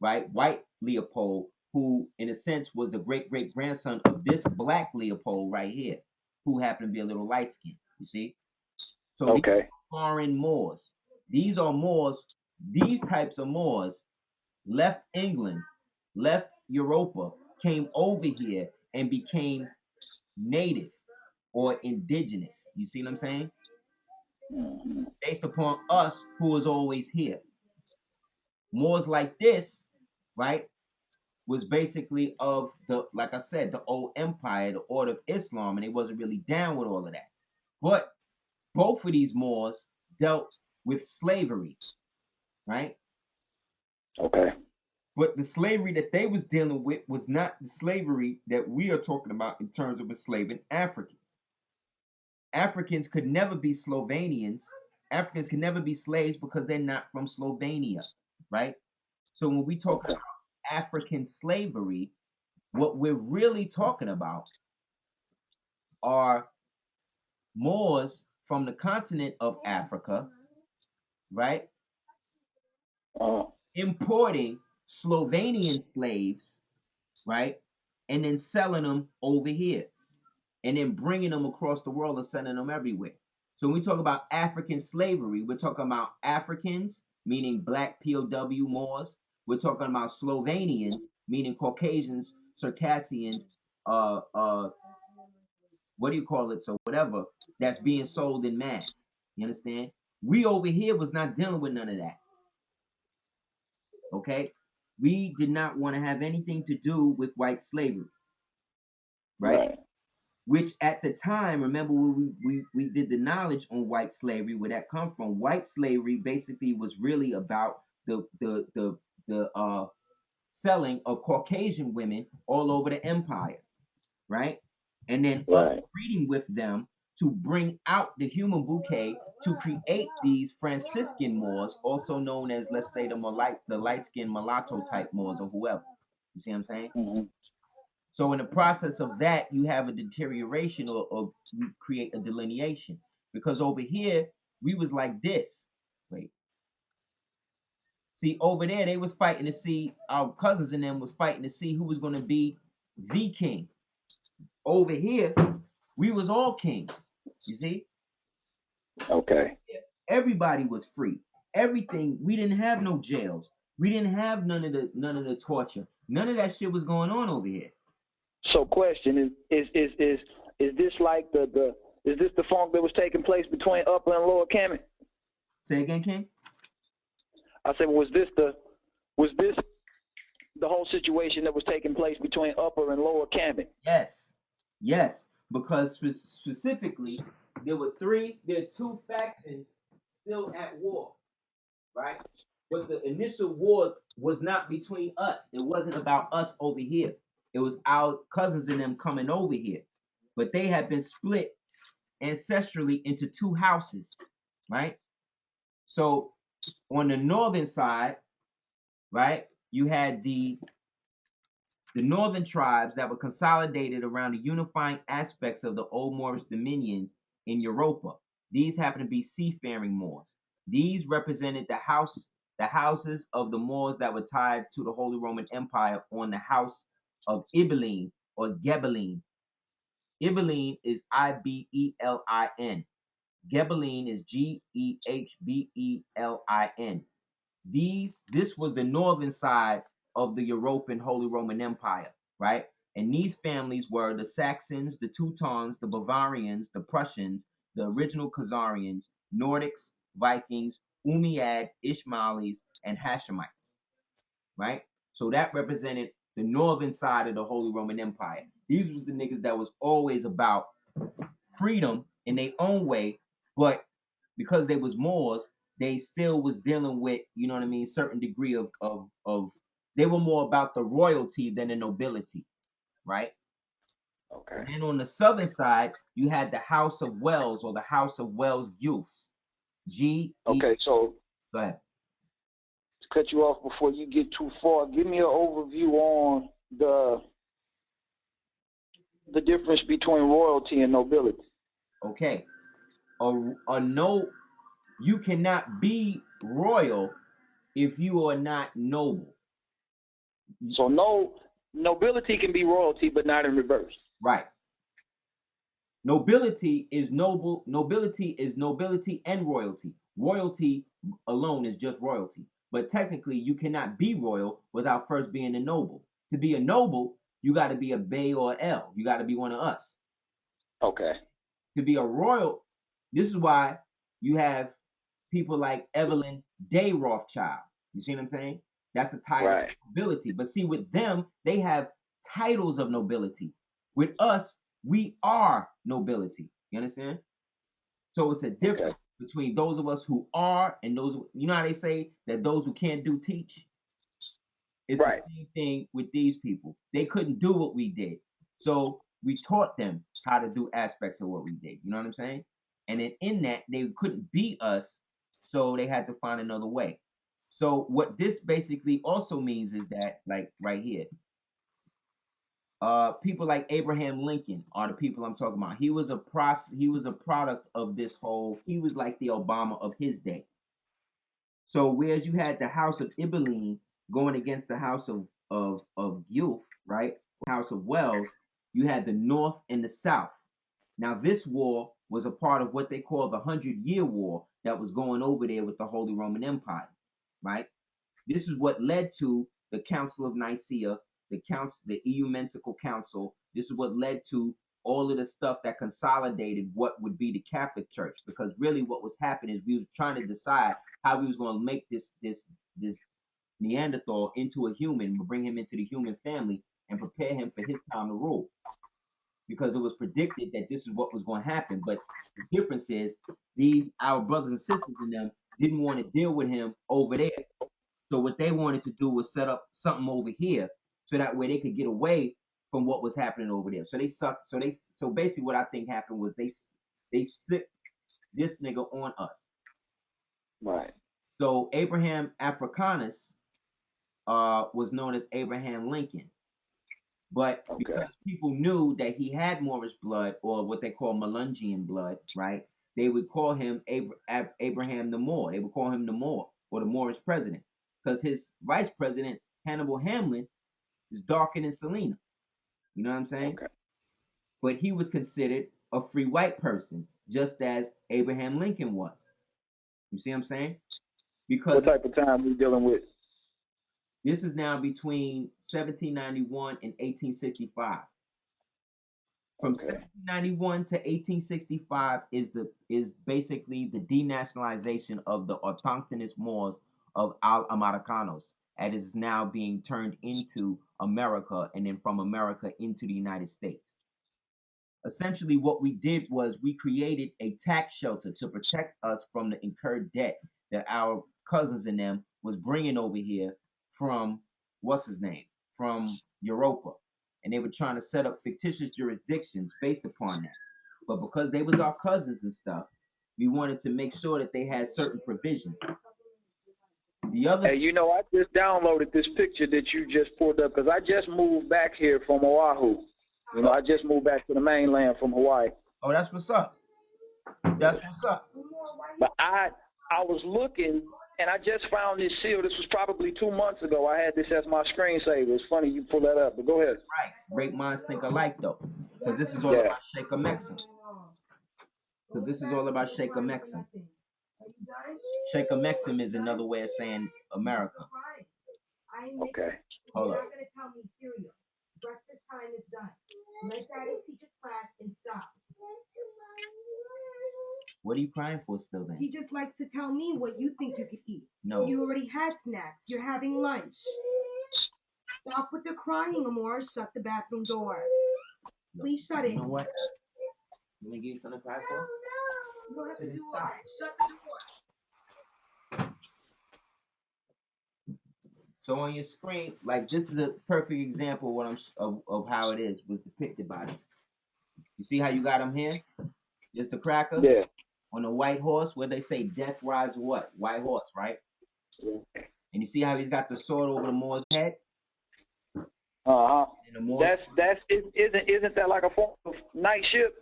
right? White Leopold, who, in a sense, was the great great grandson of this black Leopold right here, who happened to be a little light skinned. You see? So these Okay. foreign Moors. These are Moors. These types of Moors left England, left Europa, came over here and became native or indigenous. You see what I'm saying? Mm-hmm. Based upon us who was always here. Moors like this, right, was basically of the, like I said, the old empire, the order of Islam, and they wasn't really down with all of that. But both of these Moors dealt with slavery, right? Okay. But the slavery that they was dealing with was not the slavery that we are talking about in terms of enslaving Africans. Africans could never be Slovenians. Africans can never be slaves because they're not from Slovenia, right? So when we talk Okay. about African slavery, what we're really talking about are Moors from the continent of Africa, right? Uh, Importing Slovenian slaves, right? And then selling them over here. And then bringing them across the world and sending them everywhere. So when we talk about African slavery, we're talking about Africans, meaning black POW Moors. We're talking about Slovenians, meaning Caucasians, Circassians, what do you call it? So whatever that's being sold in mass. You understand? We over here was not dealing with none of that. Okay? We did not want to have anything to do with white slavery, right? right. Which at the time, remember when we did the knowledge on white slavery, where that come from. White slavery basically was really about the selling of Caucasian women all over the empire, right? And then us Right. breeding with them to bring out the human bouquet to create these Franciscan Moors, also known as, let's say, the light skinned mulatto type Moors or whoever. You see what I'm saying? Mm-hmm. So in the process of that, you have a deterioration or you create a delineation. Because over here, we was like this. Wait. See, over there, they was fighting to see, our cousins and them was fighting to see who was going to be the king. Over here, we was all kings. You see? Okay. Everybody was free. Everything, we didn't have no jails. We didn't have none of the torture. None of that shit was going on over here. So, question is this like the is this the funk that was taking place between Upper and Lower Camet? Say again, King? I said, was this the whole situation that was taking place between Upper and Lower Camet? Yes, because specifically there are two factions still at war, right? But the initial war was not between us. It wasn't about us over here. It was our cousins and them coming over here. But they had been split ancestrally into two houses, right? So on the northern side, right, you had the northern tribes that were consolidated around the unifying aspects of the old Moorish dominions in Europa. These happened to be seafaring Moors. These represented the houses of the Moors that were tied to the Holy Roman Empire on the house of Ibelin or Gebelin. Ibelin is Ibelin. Gebelin is Ghebelin. This was the northern side of the European Holy Roman Empire, right? And these families were the Saxons, the Teutons, the Bavarians, the Prussians, the original Khazarians, Nordics, Vikings, Umayyad, Ishmaelis, and Hashemites, right? So that represented the northern side of the Holy Roman Empire. These was the niggas that was always about freedom in their own way, but because they was Moors, they still was dealing with, you know what I mean, certain degree of they were more about the royalty than the nobility, right? Okay. And then on the southern side, you had the House of Wells or the House of Wells Youths. G E Okay. So Go ahead. to cut you off before you get too far, give me an overview on the difference between royalty and nobility. Okay. A no You cannot be royal if you are not noble. So no nobility can be royalty, but not in reverse. Right. Nobility is noble. Nobility is nobility and royalty. Royalty alone is just royalty. But technically, you cannot be royal without first being a noble. To be a noble, you got to be a Bey or L. You got to be one of us. Okay. To be a royal, this is why you have people like Evelyn Day Rothschild. You see what I'm saying? That's a title Right. of nobility. But see, with them, they have titles of nobility. With us, we are nobility. You understand? So it's a Okay. difference between those of us who are and those. You know how they say that those who can't do teach. It's the Right. same thing with these people. They couldn't do what we did. So we taught them how to do aspects of what we did. You know what I'm saying? And then in that, they couldn't be us. So they had to find another way. So what this basically also means is that, like right here, people like Abraham Lincoln are the people I'm talking about. He was a product of this whole, he was like the Obama of his day. So whereas you had the House of Ibeline going against the House of Guelph, right? House of Wells, you had the North and the South. Now this war was a part of what they call the 100-Year War that was going over there with the Holy Roman Empire, right? This is what led to the Council of Nicaea, the Ecumenical Council. This is what led to all of the stuff that consolidated what would be the Catholic Church. Because really, what was happening is we were trying to decide how we was going to make this Neanderthal into a human, bring him into the human family, and prepare him for his time to rule. Because it was predicted that this is what was going to happen. But the difference is these our brothers and sisters in them didn't want to deal with him over there. So what they wanted to do was set up something over here, so that way they could get away from what was happening over there. So they sucked. So basically what I think happened was they sicked this nigga on us. Right. So Abraham Africanus was known as Abraham Lincoln, but Okay. because people knew that he had Moorish blood or what they call Melungeon blood, right? They would call him Abraham the Moor. They would call him the Moor or the Moorish president because his vice president Hannibal Hamlin is darker than Selena. You know what I'm saying? Okay. But he was considered a free white person, just as Abraham Lincoln was. You see what I'm saying? What Because type of time we dealing with? this is now between 1791 and 1865. From Okay. 1791 to 1865 is basically the denationalization of the autochthonous Moors of Al Americanos, and is now being turned into America, and then from America into the United States. Essentially, what we did was we created a tax shelter to protect us from the incurred debt that our cousins and them was bringing over here from what's his name, from Europa, and they were trying to set up fictitious jurisdictions based upon that. But because they was our cousins and stuff, we wanted to make sure that they had certain provisions. The other Hey, I just downloaded this picture that you just pulled up because I just moved back here from Oahu. I just moved back to the mainland from Hawaii. Oh, that's what's up. That's what's up. But I was looking and I just found this seal. This was probably 2 months ago. I had this as my screensaver. It's funny you pull that up, but go ahead. Right. Great minds think alike though. Because this is all about Shaker Mexon. Because this is all about Shaker Mexon. Shaker Mexon is another way of saying America. Okay. Hold up. You're not going to tell me cereal. Breakfast time is done. Let Daddy teach his class and stop. What are you crying for still then? He just likes to tell me what you think you could eat. No. You already had snacks. You're having lunch. Stop with the crying, Amor. Shut the bathroom door. Please shut it. You know what? Let me give you something to cry for? You don't have to do all that. Shut the door. So on your screen, like this is a perfect example of what of how it is was depicted by them. You see how you got him here? Just the cracker? Yeah. On the white horse, where they say death rides what? White horse, right? Yeah. And you see how he's got the sword over the Moor's head? Uh-huh. And the Moor's Isn't that like a form of knightship?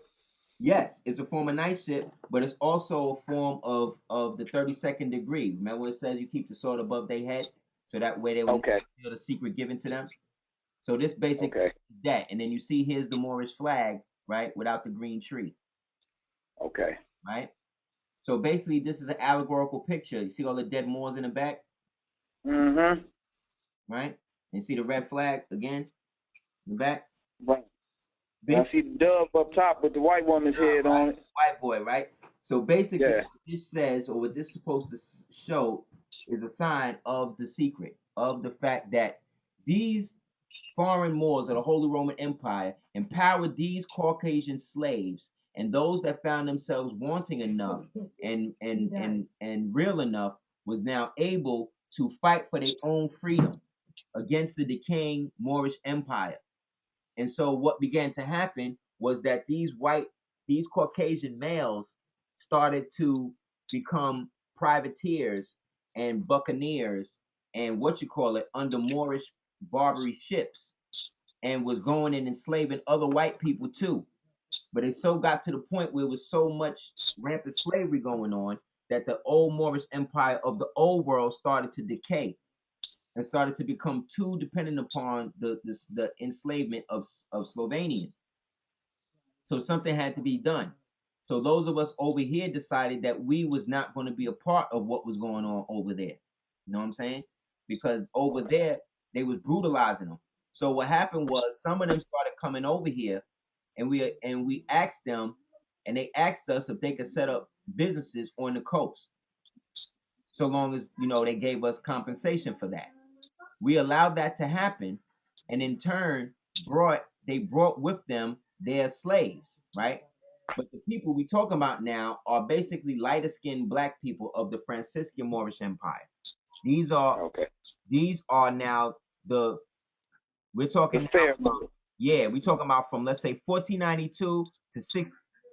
Yes, it's a form of knightship, but it's also a form of the 32nd degree. Remember when it says you keep the sword above their head, so that way they will feel the secret given to them. So this basically is that, and then you see here's the Moorish flag right? Without the green tree, Okay. right? So basically, this is an allegorical picture. You see all the dead Moors in the back, Mm-hmm. right? And see the red flag again in the back. Right. And I Basically, see the dove up top with the white woman's head on it. white boy, right? So basically, Yeah. what this says, or what this is supposed to show, is a sign of the secret, of the fact that these foreign Moors of the Holy Roman Empire empowered these Caucasian slaves, and those that found themselves wanting enough and real enough was now able to fight for their own freedom against the decaying Moorish Empire. And so what began to happen was that these Caucasian males started to become privateers and buccaneers and what you call it under Moorish Barbary ships and was going and enslaving other white people too. But it so got to the point where it was so much rampant slavery going on that the old Moorish empire of the old world started to decay and started to become too dependent upon the enslavement of Slovenians. So something had to be done. So those of us over here decided that we was not going to be a part of what was going on over there. You know what I'm saying? Because over there they was brutalizing them. So what happened was some of them started coming over here, and we asked them, and they asked us if they could set up businesses on the coast, so long as they gave us compensation for that. We allowed that to happen, and in turn brought with them their slaves, right? But the people we talk about now are basically lighter skinned black people of the Franciscan Moorish Empire. These are Okay. these are now the we're talking The now fair from, Moor. yeah, we're talking about from, let's say, 1492 to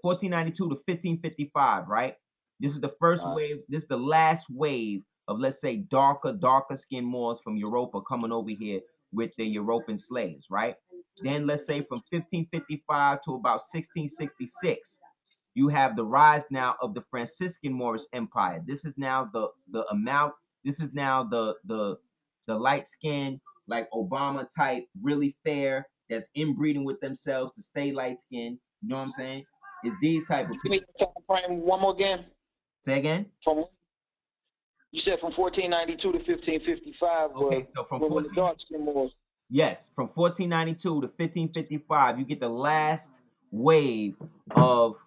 1492 to 1555, right? This is the first wave. This is the last wave of, let's say, darker skinned Moors from Europa coming over here with the European slaves, right? Then let's say from 1555 to about 1666, you have the rise now of the Franciscan Moorish Empire. This is now the amount. This is now the light skin, like Obama type, really fair, that's inbreeding with themselves to stay light skinned. You know what I'm saying? It's these type of Give me people. the time frame one more again. Say again? From You said from 1492 to 1555 Okay, so from when the 14 dark skin Moors. yes, from 1492 to 1555, you get the last wave of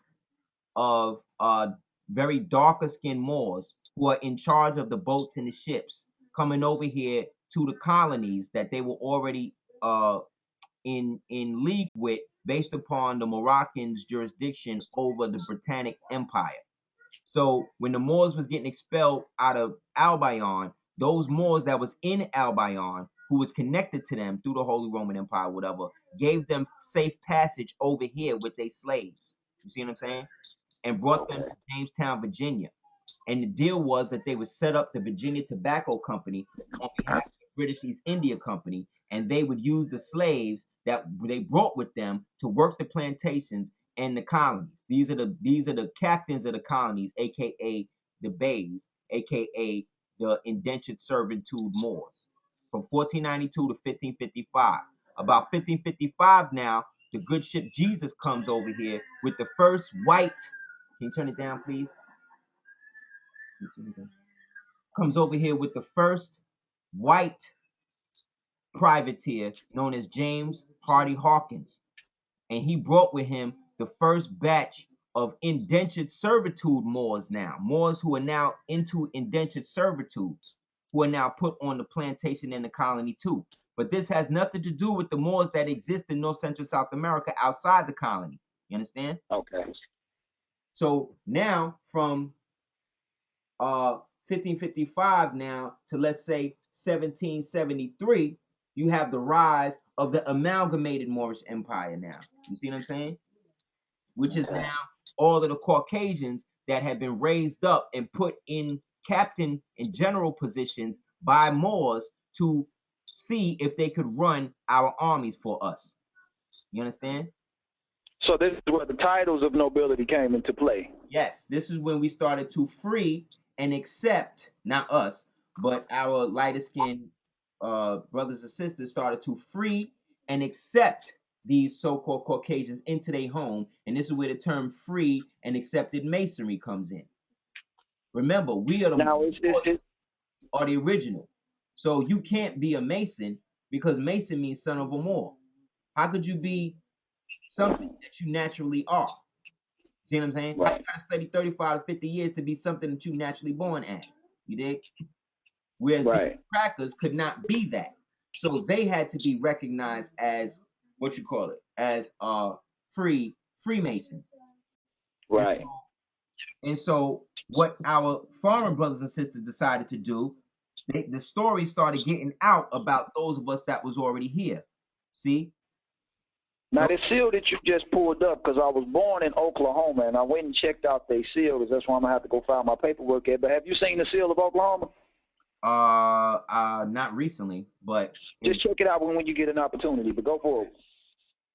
very darker skinned Moors who are in charge of the boats and the ships coming over here to the colonies that they were already in league with, based upon the Moroccans' jurisdiction over the Britannic Empire. So when the Moors was getting expelled out of Albion, those Moors that was in Albion, who was connected to them through the Holy Roman Empire, whatever, gave them safe passage over here with their slaves. You see what I'm saying? And brought them to Jamestown, Virginia. And the deal was that they would set up the Virginia Tobacco Company on behalf of the British East India Company, and they would use the slaves that they brought with them to work the plantations and the colonies. These are the captains of the colonies, aka the Bays, aka the indentured servitude Moors, from 1492 to 1555. About 1555 now, the good ship Jesus comes over here with the first white. Can you turn it down, please? Comes over here with the first white privateer known as James Hardy Hawkins. And he brought with him the first batch of indentured servitude Moors now. Moors who are now into indentured servitude, who are now put on the plantation and the colony too. But this has nothing to do with the Moors that exist in North Central South America outside the colony. You understand? Okay. So now from 1555 now to, let's say, 1773, you have the rise of the amalgamated Moorish Empire now. You see what I'm saying? Which is now all of the Caucasians that have been raised up and put in captain and general positions by Moors to see if they could run our armies for us. You understand? So this is where the titles of nobility came into play. Yes, this is when we started to free and accept, not us, but our lighter skinned brothers and sisters started to free and accept these so-called Caucasians into their home, and this is where the term free and accepted masonry comes in. Remember, we are the Now, Moors are the original. So you can't be a Mason because Mason means son of a Moor. How could you be something that you naturally are? See what I'm saying? How you gotta study 35 to 50 years to be something that you naturally born as? You dig? Whereas these right, crackers could not be that. So they had to be recognized as what you call it, as Freemasons. And right. so, and so what our foreign brothers and sisters decided to do, the story started getting out about those of us that was already here. See? Now, Those- the seal that you just pulled up, because I was born in Oklahoma, and I went and checked out their seal, because that's why I'm going to have to go file my paperwork at. But have you seen the seal of Oklahoma? Not recently, but Just check it out when you get an opportunity, but go forward.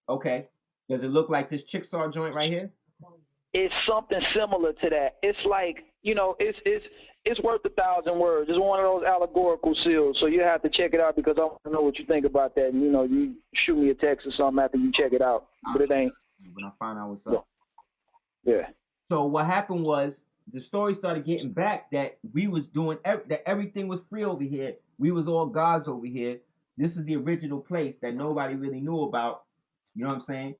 okay. Does it look like this Chickasaw joint right here? It's something similar to that. It's like, it's worth 1,000 words. It's one of those allegorical seals, so you have to check it out because I want to know what you think about that. And, you shoot me a text or something after you check it out, but it ain't. When I find out what's up. Yeah. So what happened was the story started getting back that we was doing that everything was free over here. We was all gods over here. This is the original place that nobody really knew about. You know what I'm saying?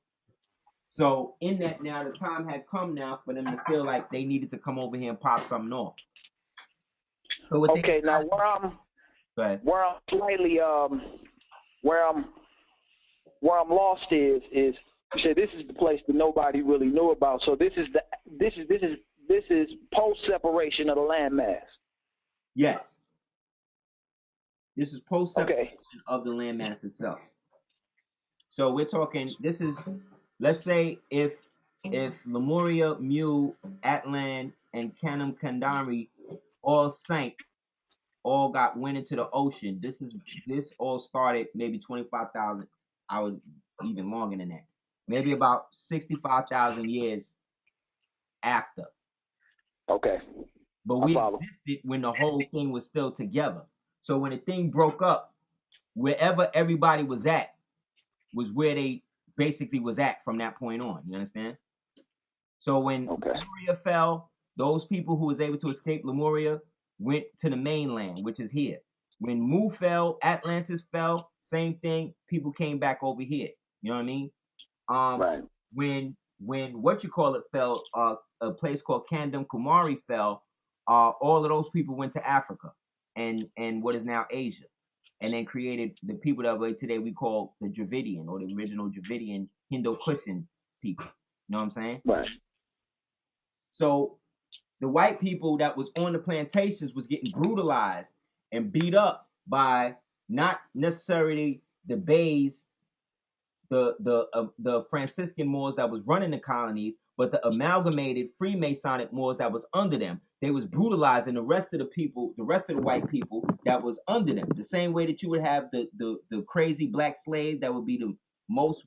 So in that now, the time had come now for them to feel like they needed to come over here and pop something off. So what Okay, now go ahead. where I'm slightly where I'm lost is you said this is the place that nobody really knew about. So this is post separation of the landmass. Yes. This is post separation Okay. of the landmass itself. So we're talking. This is, let's say, if Lemuria, Mu, Atlan, and Canum Kandari all sank, all went into the ocean. This all started maybe 25,000. I would even longer than that. Maybe about 65,000 years after. Okay. But we existed when the whole thing was still together. So when the thing broke up, wherever everybody was at was where they basically was at from that point on. You understand? So when Lemuria fell, those people who was able to escape Lemuria went to the mainland, which is here. When Mu fell, Atlantis fell, same thing. People came back over here. You know what I mean? Right. When what you call it fell, a place called Kandum Kumari fell. All of those people went to Africa and what is now Asia, and then created the people that today we call the Dravidian or the original Dravidian Indo-Kushan people. You know what I'm saying? Right. So the white people that was on the plantations was getting brutalized and beat up by not necessarily the Bays, the Franciscan Moors that was running the colonies, but the amalgamated Freemasonic Moors that was under them. They was brutalizing the rest of the people, the rest of the white people that was under them. The same way that you would have the crazy black slave that would be the most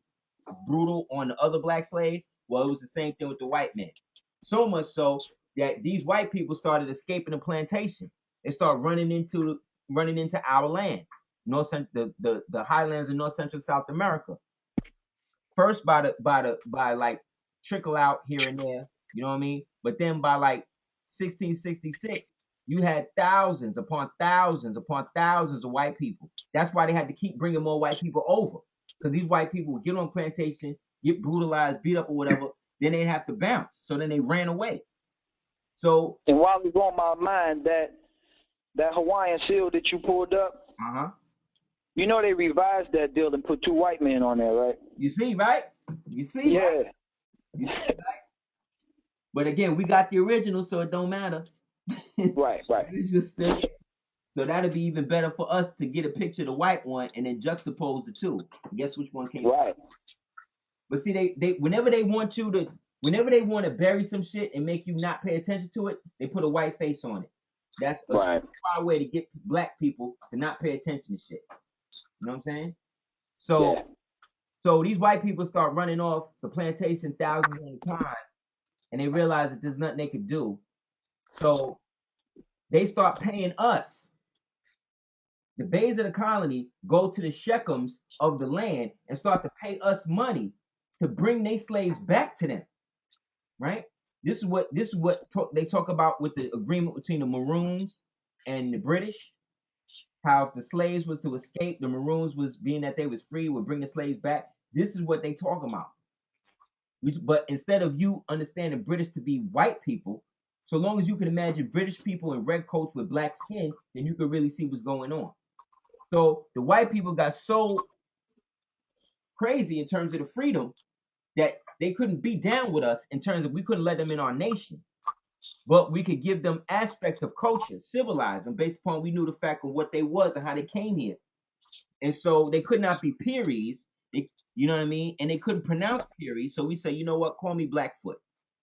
brutal on the other black slave. Well, it was the same thing with the white man. So much so that these white people started escaping the plantation. They started running into our land, the highlands in North Central South America. First by like trickle out here and there, you know what I mean? But then by like 1666, you had thousands upon thousands upon thousands of white people. That's why they had to keep bringing more white people over, because these white people would get on plantation, get brutalized, beat up or whatever, then they'd have to bounce. So then they ran away. So and while it's on my mind, that Hawaiian seal that you pulled up, they revised that deal and put 2 white men on there, right? You see, right? You see, yeah. Right? You see, right? But again, we got the original, so it don't matter. Right. It's just still. So that'd be even better for us to get a picture of the white one and then juxtapose the two. Guess which one came right. But see, they whenever they want to bury some shit and make you not pay attention to it, they put a white face on it. That's a surefire way to get black people to not pay attention to shit. You know what I'm saying? So these white people start running off the plantation thousands at a time, and they realize that there's nothing they could do. So they start paying us The bays of the colony go to the shechems of the land and start to pay us money to bring their slaves back to them. Right? This is what they talk about with the agreement between the Maroons and the British. How if the slaves was to escape, the Maroons was being that they was free would bring the slaves back. This is what they talk about. But instead of you understanding British to be white people, so long as you can imagine British people in red coats with black skin, then you can really see what's going on. So the white people got so crazy in terms of the freedom that they couldn't be down with us in terms of we couldn't let them in our nation. But we could give them aspects of culture, civilize them based upon we knew the fact of what they was and how they came here. And so they could not be Peries. You know what I mean? And they couldn't pronounce Peary. So we say, you know what? Call me Blackfoot.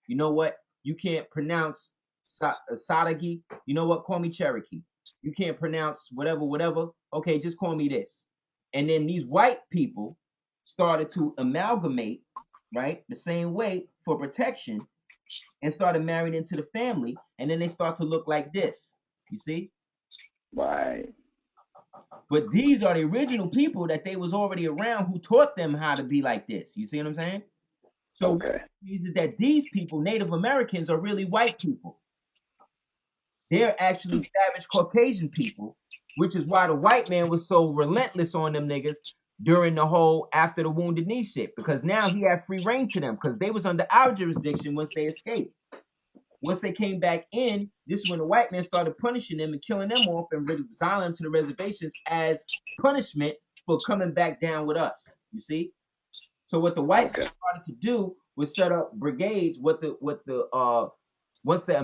You know what? You can't pronounce Sadagi. You know what? Call me Cherokee. You can't pronounce whatever, whatever. Okay, just call me this. And then these white people started to amalgamate, right, the same way for protection and started marrying into the family. And then they start to look like this. You see? Right. But these are the original people that they was already around who taught them how to be like this. You see what I'm saying? So okay. Is that these people, Native Americans, are really white people. They're actually savage Caucasian people, which is why the white man was so relentless on them niggas during the whole after the Wounded Knee shit, because now he had free reign to them because they was under our jurisdiction once they escaped. Once they came back in, this is when the white man started punishing them and killing them off and exiling them to the reservations as punishment for coming back down with us. You see? So what the white man started to do was set up brigades. Once the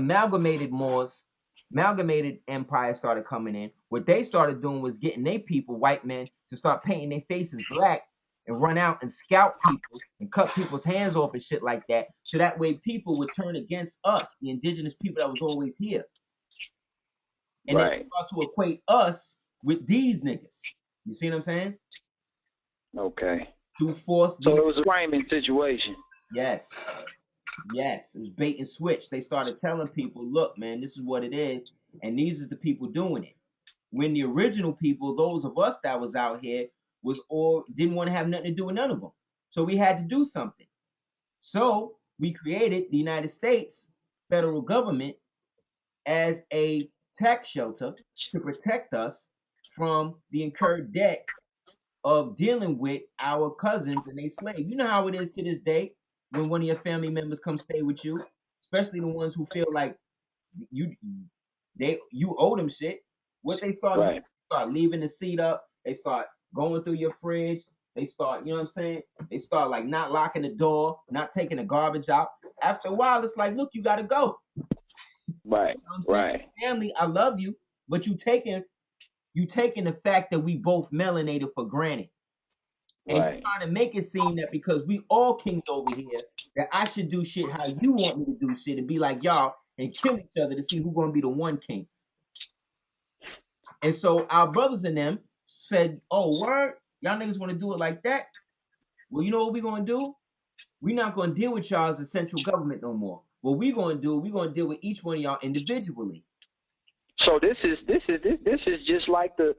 amalgamated empire started coming in, what they started doing was getting their people, white men, to start painting their faces black and run out and scout people and cut people's hands off and shit like that. So that way people would turn against us, the indigenous people that was always here. And then start to equate us with these niggas. You see what I'm saying? Okay. To force so it was a framing situation. Yes. Yes. It was bait and switch. They started telling people, look, man, this is what it is, and these are the people doing it. When the original people, those of us that was out here, was all didn't want to have nothing to do with none of them. So we had to do something. So we created the United States federal government as a tax shelter to protect us from the incurred debt of dealing with our cousins and they slave. You know how it is to this day when one of your family members come stay with you, especially the ones who feel like you owe them shit. What they start doing, they start leaving the seat up, they start going through your fridge, they start, you know what I'm saying? They start like not locking the door, not taking the garbage out. After a while, it's like, look, you gotta go. Right. You know what I'm saying? Family, I love you, but you taking the fact that we both melanated for granted. And you're trying to make it seem that because we all kings over here, that I should do shit how you want me to do shit and be like y'all and kill each other to see who's gonna be the one king. And so our brothers and them said, oh, word, y'all niggas want to do it like that? Well, you know what we're gonna do? We're not gonna deal with y'all as a central government no more. What we're gonna do, we're gonna deal with each one of y'all individually. So this is just like the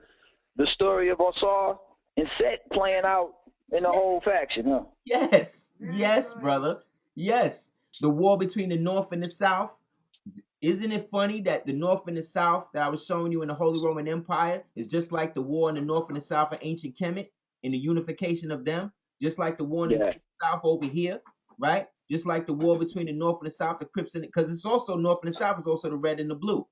story of Osar and Set playing out in the whole faction, huh? Yes, brother. Yes. The war between the North and the South. Isn't it funny that the North and the South that I was showing you in the Holy Roman Empire is just like the war in the North and the South of ancient Kemet in the unification of them? Just like the war in the North and the South over here, right? Just like the war between the North and the South, the Crips and because it's also North and the South is also the red and the blue.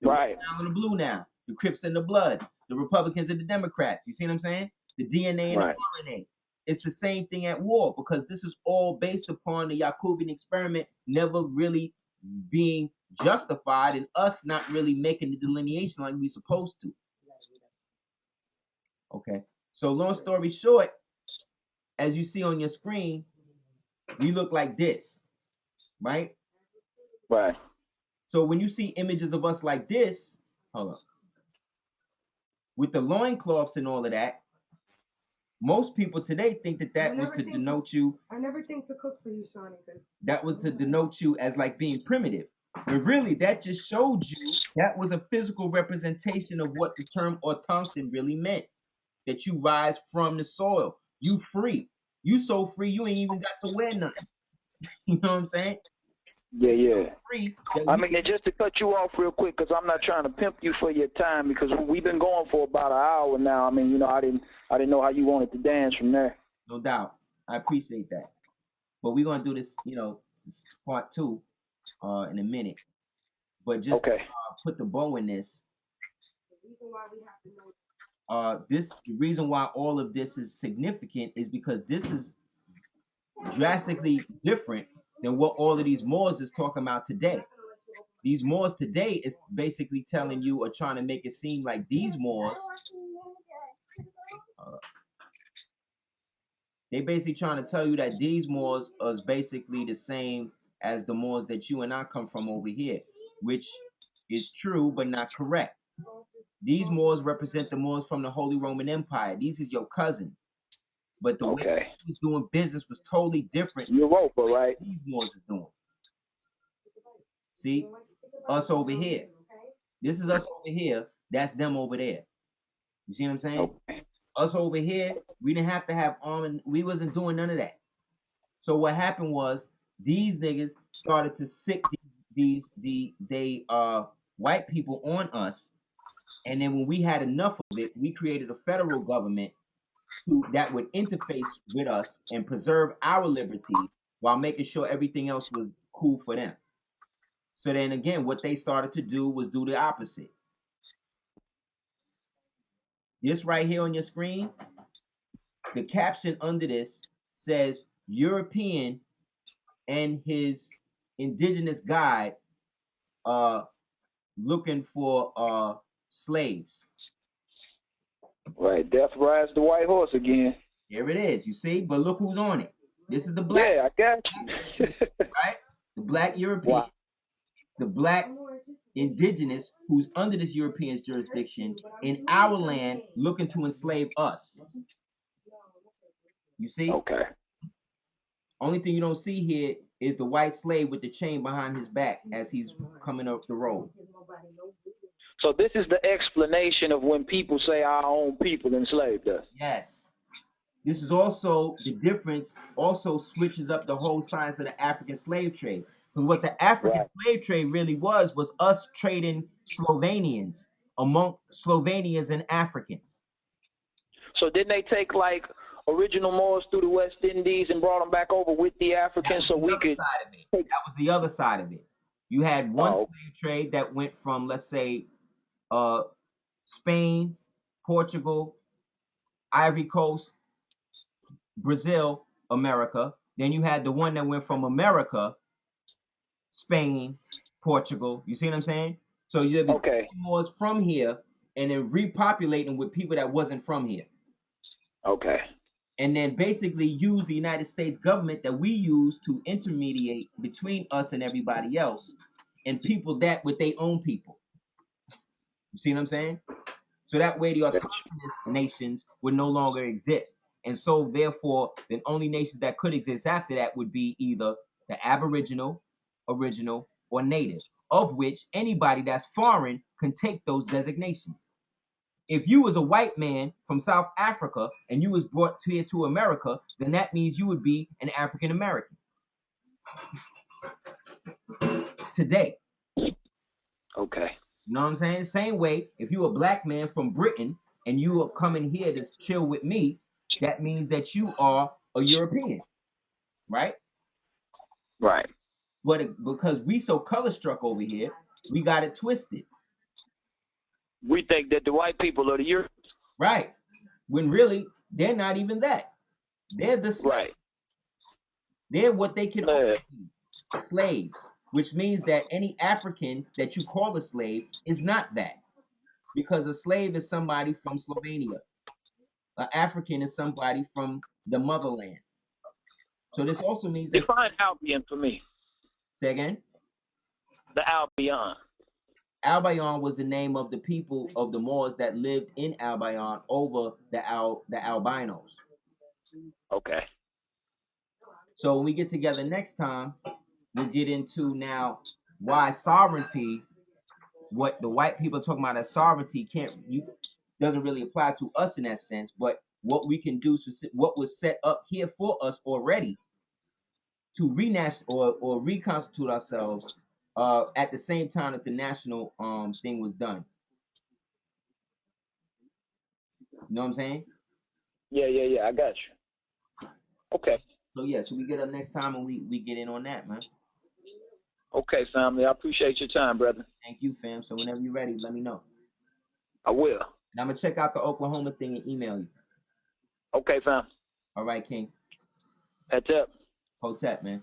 The red now and the blue now. The Crips and the Bloods. The Republicans and the Democrats. You see what I'm saying? The DNA and the RNA. It's the same thing at war because this is all based upon the Yakubian experiment never really being justified and us not really making the delineation like we supposed to. Okay. So long story short, as you see on your screen, we look like this, right? Right. So when you see images of us like this, hold on, with the loincloths and all of that, most people today think that was to denote you. I never think to cook for you, Sonny. That was to denote you as like being primitive. But really, that just showed you that was a physical representation of what the term autochthon really meant. That you rise from the soil. You free. You so free you ain't even got to wear nothing. You know what I'm saying? Yeah, yeah. Free that I we mean, and just to cut you off real quick, because I'm not trying to pimp you for your time, because we've been going for about an hour now. I mean, I didn't know how you wanted to dance from there. no doubt. I appreciate that. But we're gonna do this, this part two, in a minute. But just Okay. put the bow in this. The reason why all of this is significant is because this is drastically different than what all of these Moors is talking about today. These Moors today is basically telling you or trying to make it seem like these Moors, uh, they basically trying to tell you that these Moors is basically the same as the Moors that you and I come from over here, which is true but not correct. These Moors represent the Moors from the Holy Roman Empire. These is your cousins. But the way he was doing business was totally different than Europa, what right? these Moors is doing. See? Us over here. This is us over here. That's them over there. You see what I'm saying? Okay. Us over here, we didn't have to have armor. We wasn't doing none of that. So what happened was these niggas started to sick they white people on us, and then when we had enough of it, we created a federal government that would interface with us and preserve our liberty while making sure everything else was cool for them. So then again, what they started to do was do the opposite. This right here on your screen, the caption under this says European and his indigenous guide looking for slaves. Right. Death rides the white horse again. Here it is, you see? But look who's on it. This is the black. Yeah, I got you. Right? The black European. Wow. The black indigenous who's under this European's jurisdiction in our land looking to enslave us. You see? Okay. Only thing you don't see here is the white slave with the chain behind his back as he's coming up the road. So this is the explanation of when people say our own people enslaved us. Yes. This is also the difference, also switches up the whole science of the African slave trade. Because what the African slave trade really was us trading Slovenians among Slovenians and Africans. So didn't they take like original Moors through the West Indies and brought them back over with the Africans so we could? That was the other side of it. You had one slave trade that went from, let's say, Spain, Portugal, Ivory Coast, Brazil, America. Then you had the one that went from America, Spain, Portugal. You see what I'm saying? So you have Moors from here and then repopulating with people that wasn't from here. Okay. And then basically use the United States government that we use to intermediate between us and everybody else and people that with their own people. You see what I'm saying? So that way the autonomous nations would no longer exist. And so therefore, the only nations that could exist after that would be either the Aboriginal, original, or native, of which anybody that's foreign can take those designations. If you was a white man from South Africa and you was brought here to America, then that means you would be an African American today. Okay. You know what I'm saying? Same way, if you a black man from Britain and you are coming here to chill with me, that means that you are a European, right? Right. But because we so color struck over here, we got it twisted. We think that the white people are the Europeans. Right. When really, they're not even that. They're the slaves. Right. They're what they can be, slaves, which means that any African that you call a slave is not that. Because a slave is somebody from Slovenia. An African is somebody from the motherland. So this also means that... Define Albion for me. Say again? The Albion. Albion was the name of the people of the Moors that lived in Albion over the albinos. Okay. So when we get together next time, we'll get into now why sovereignty, what the white people are talking about as sovereignty, doesn't really apply to us in that sense. But what we can do, what was set up here for us already to or reconstitute ourselves at the same time that the national thing was done. You know what I'm saying? Yeah. I got you. Okay. So yeah, so we get up next time and we get in on that, man. Okay, family. I appreciate your time, brother. Thank you, fam. So whenever you're ready, let me know. I will. And I'm gonna check out the Oklahoma thing and email you. Okay, fam. All right, King. That's up. Hotep, man.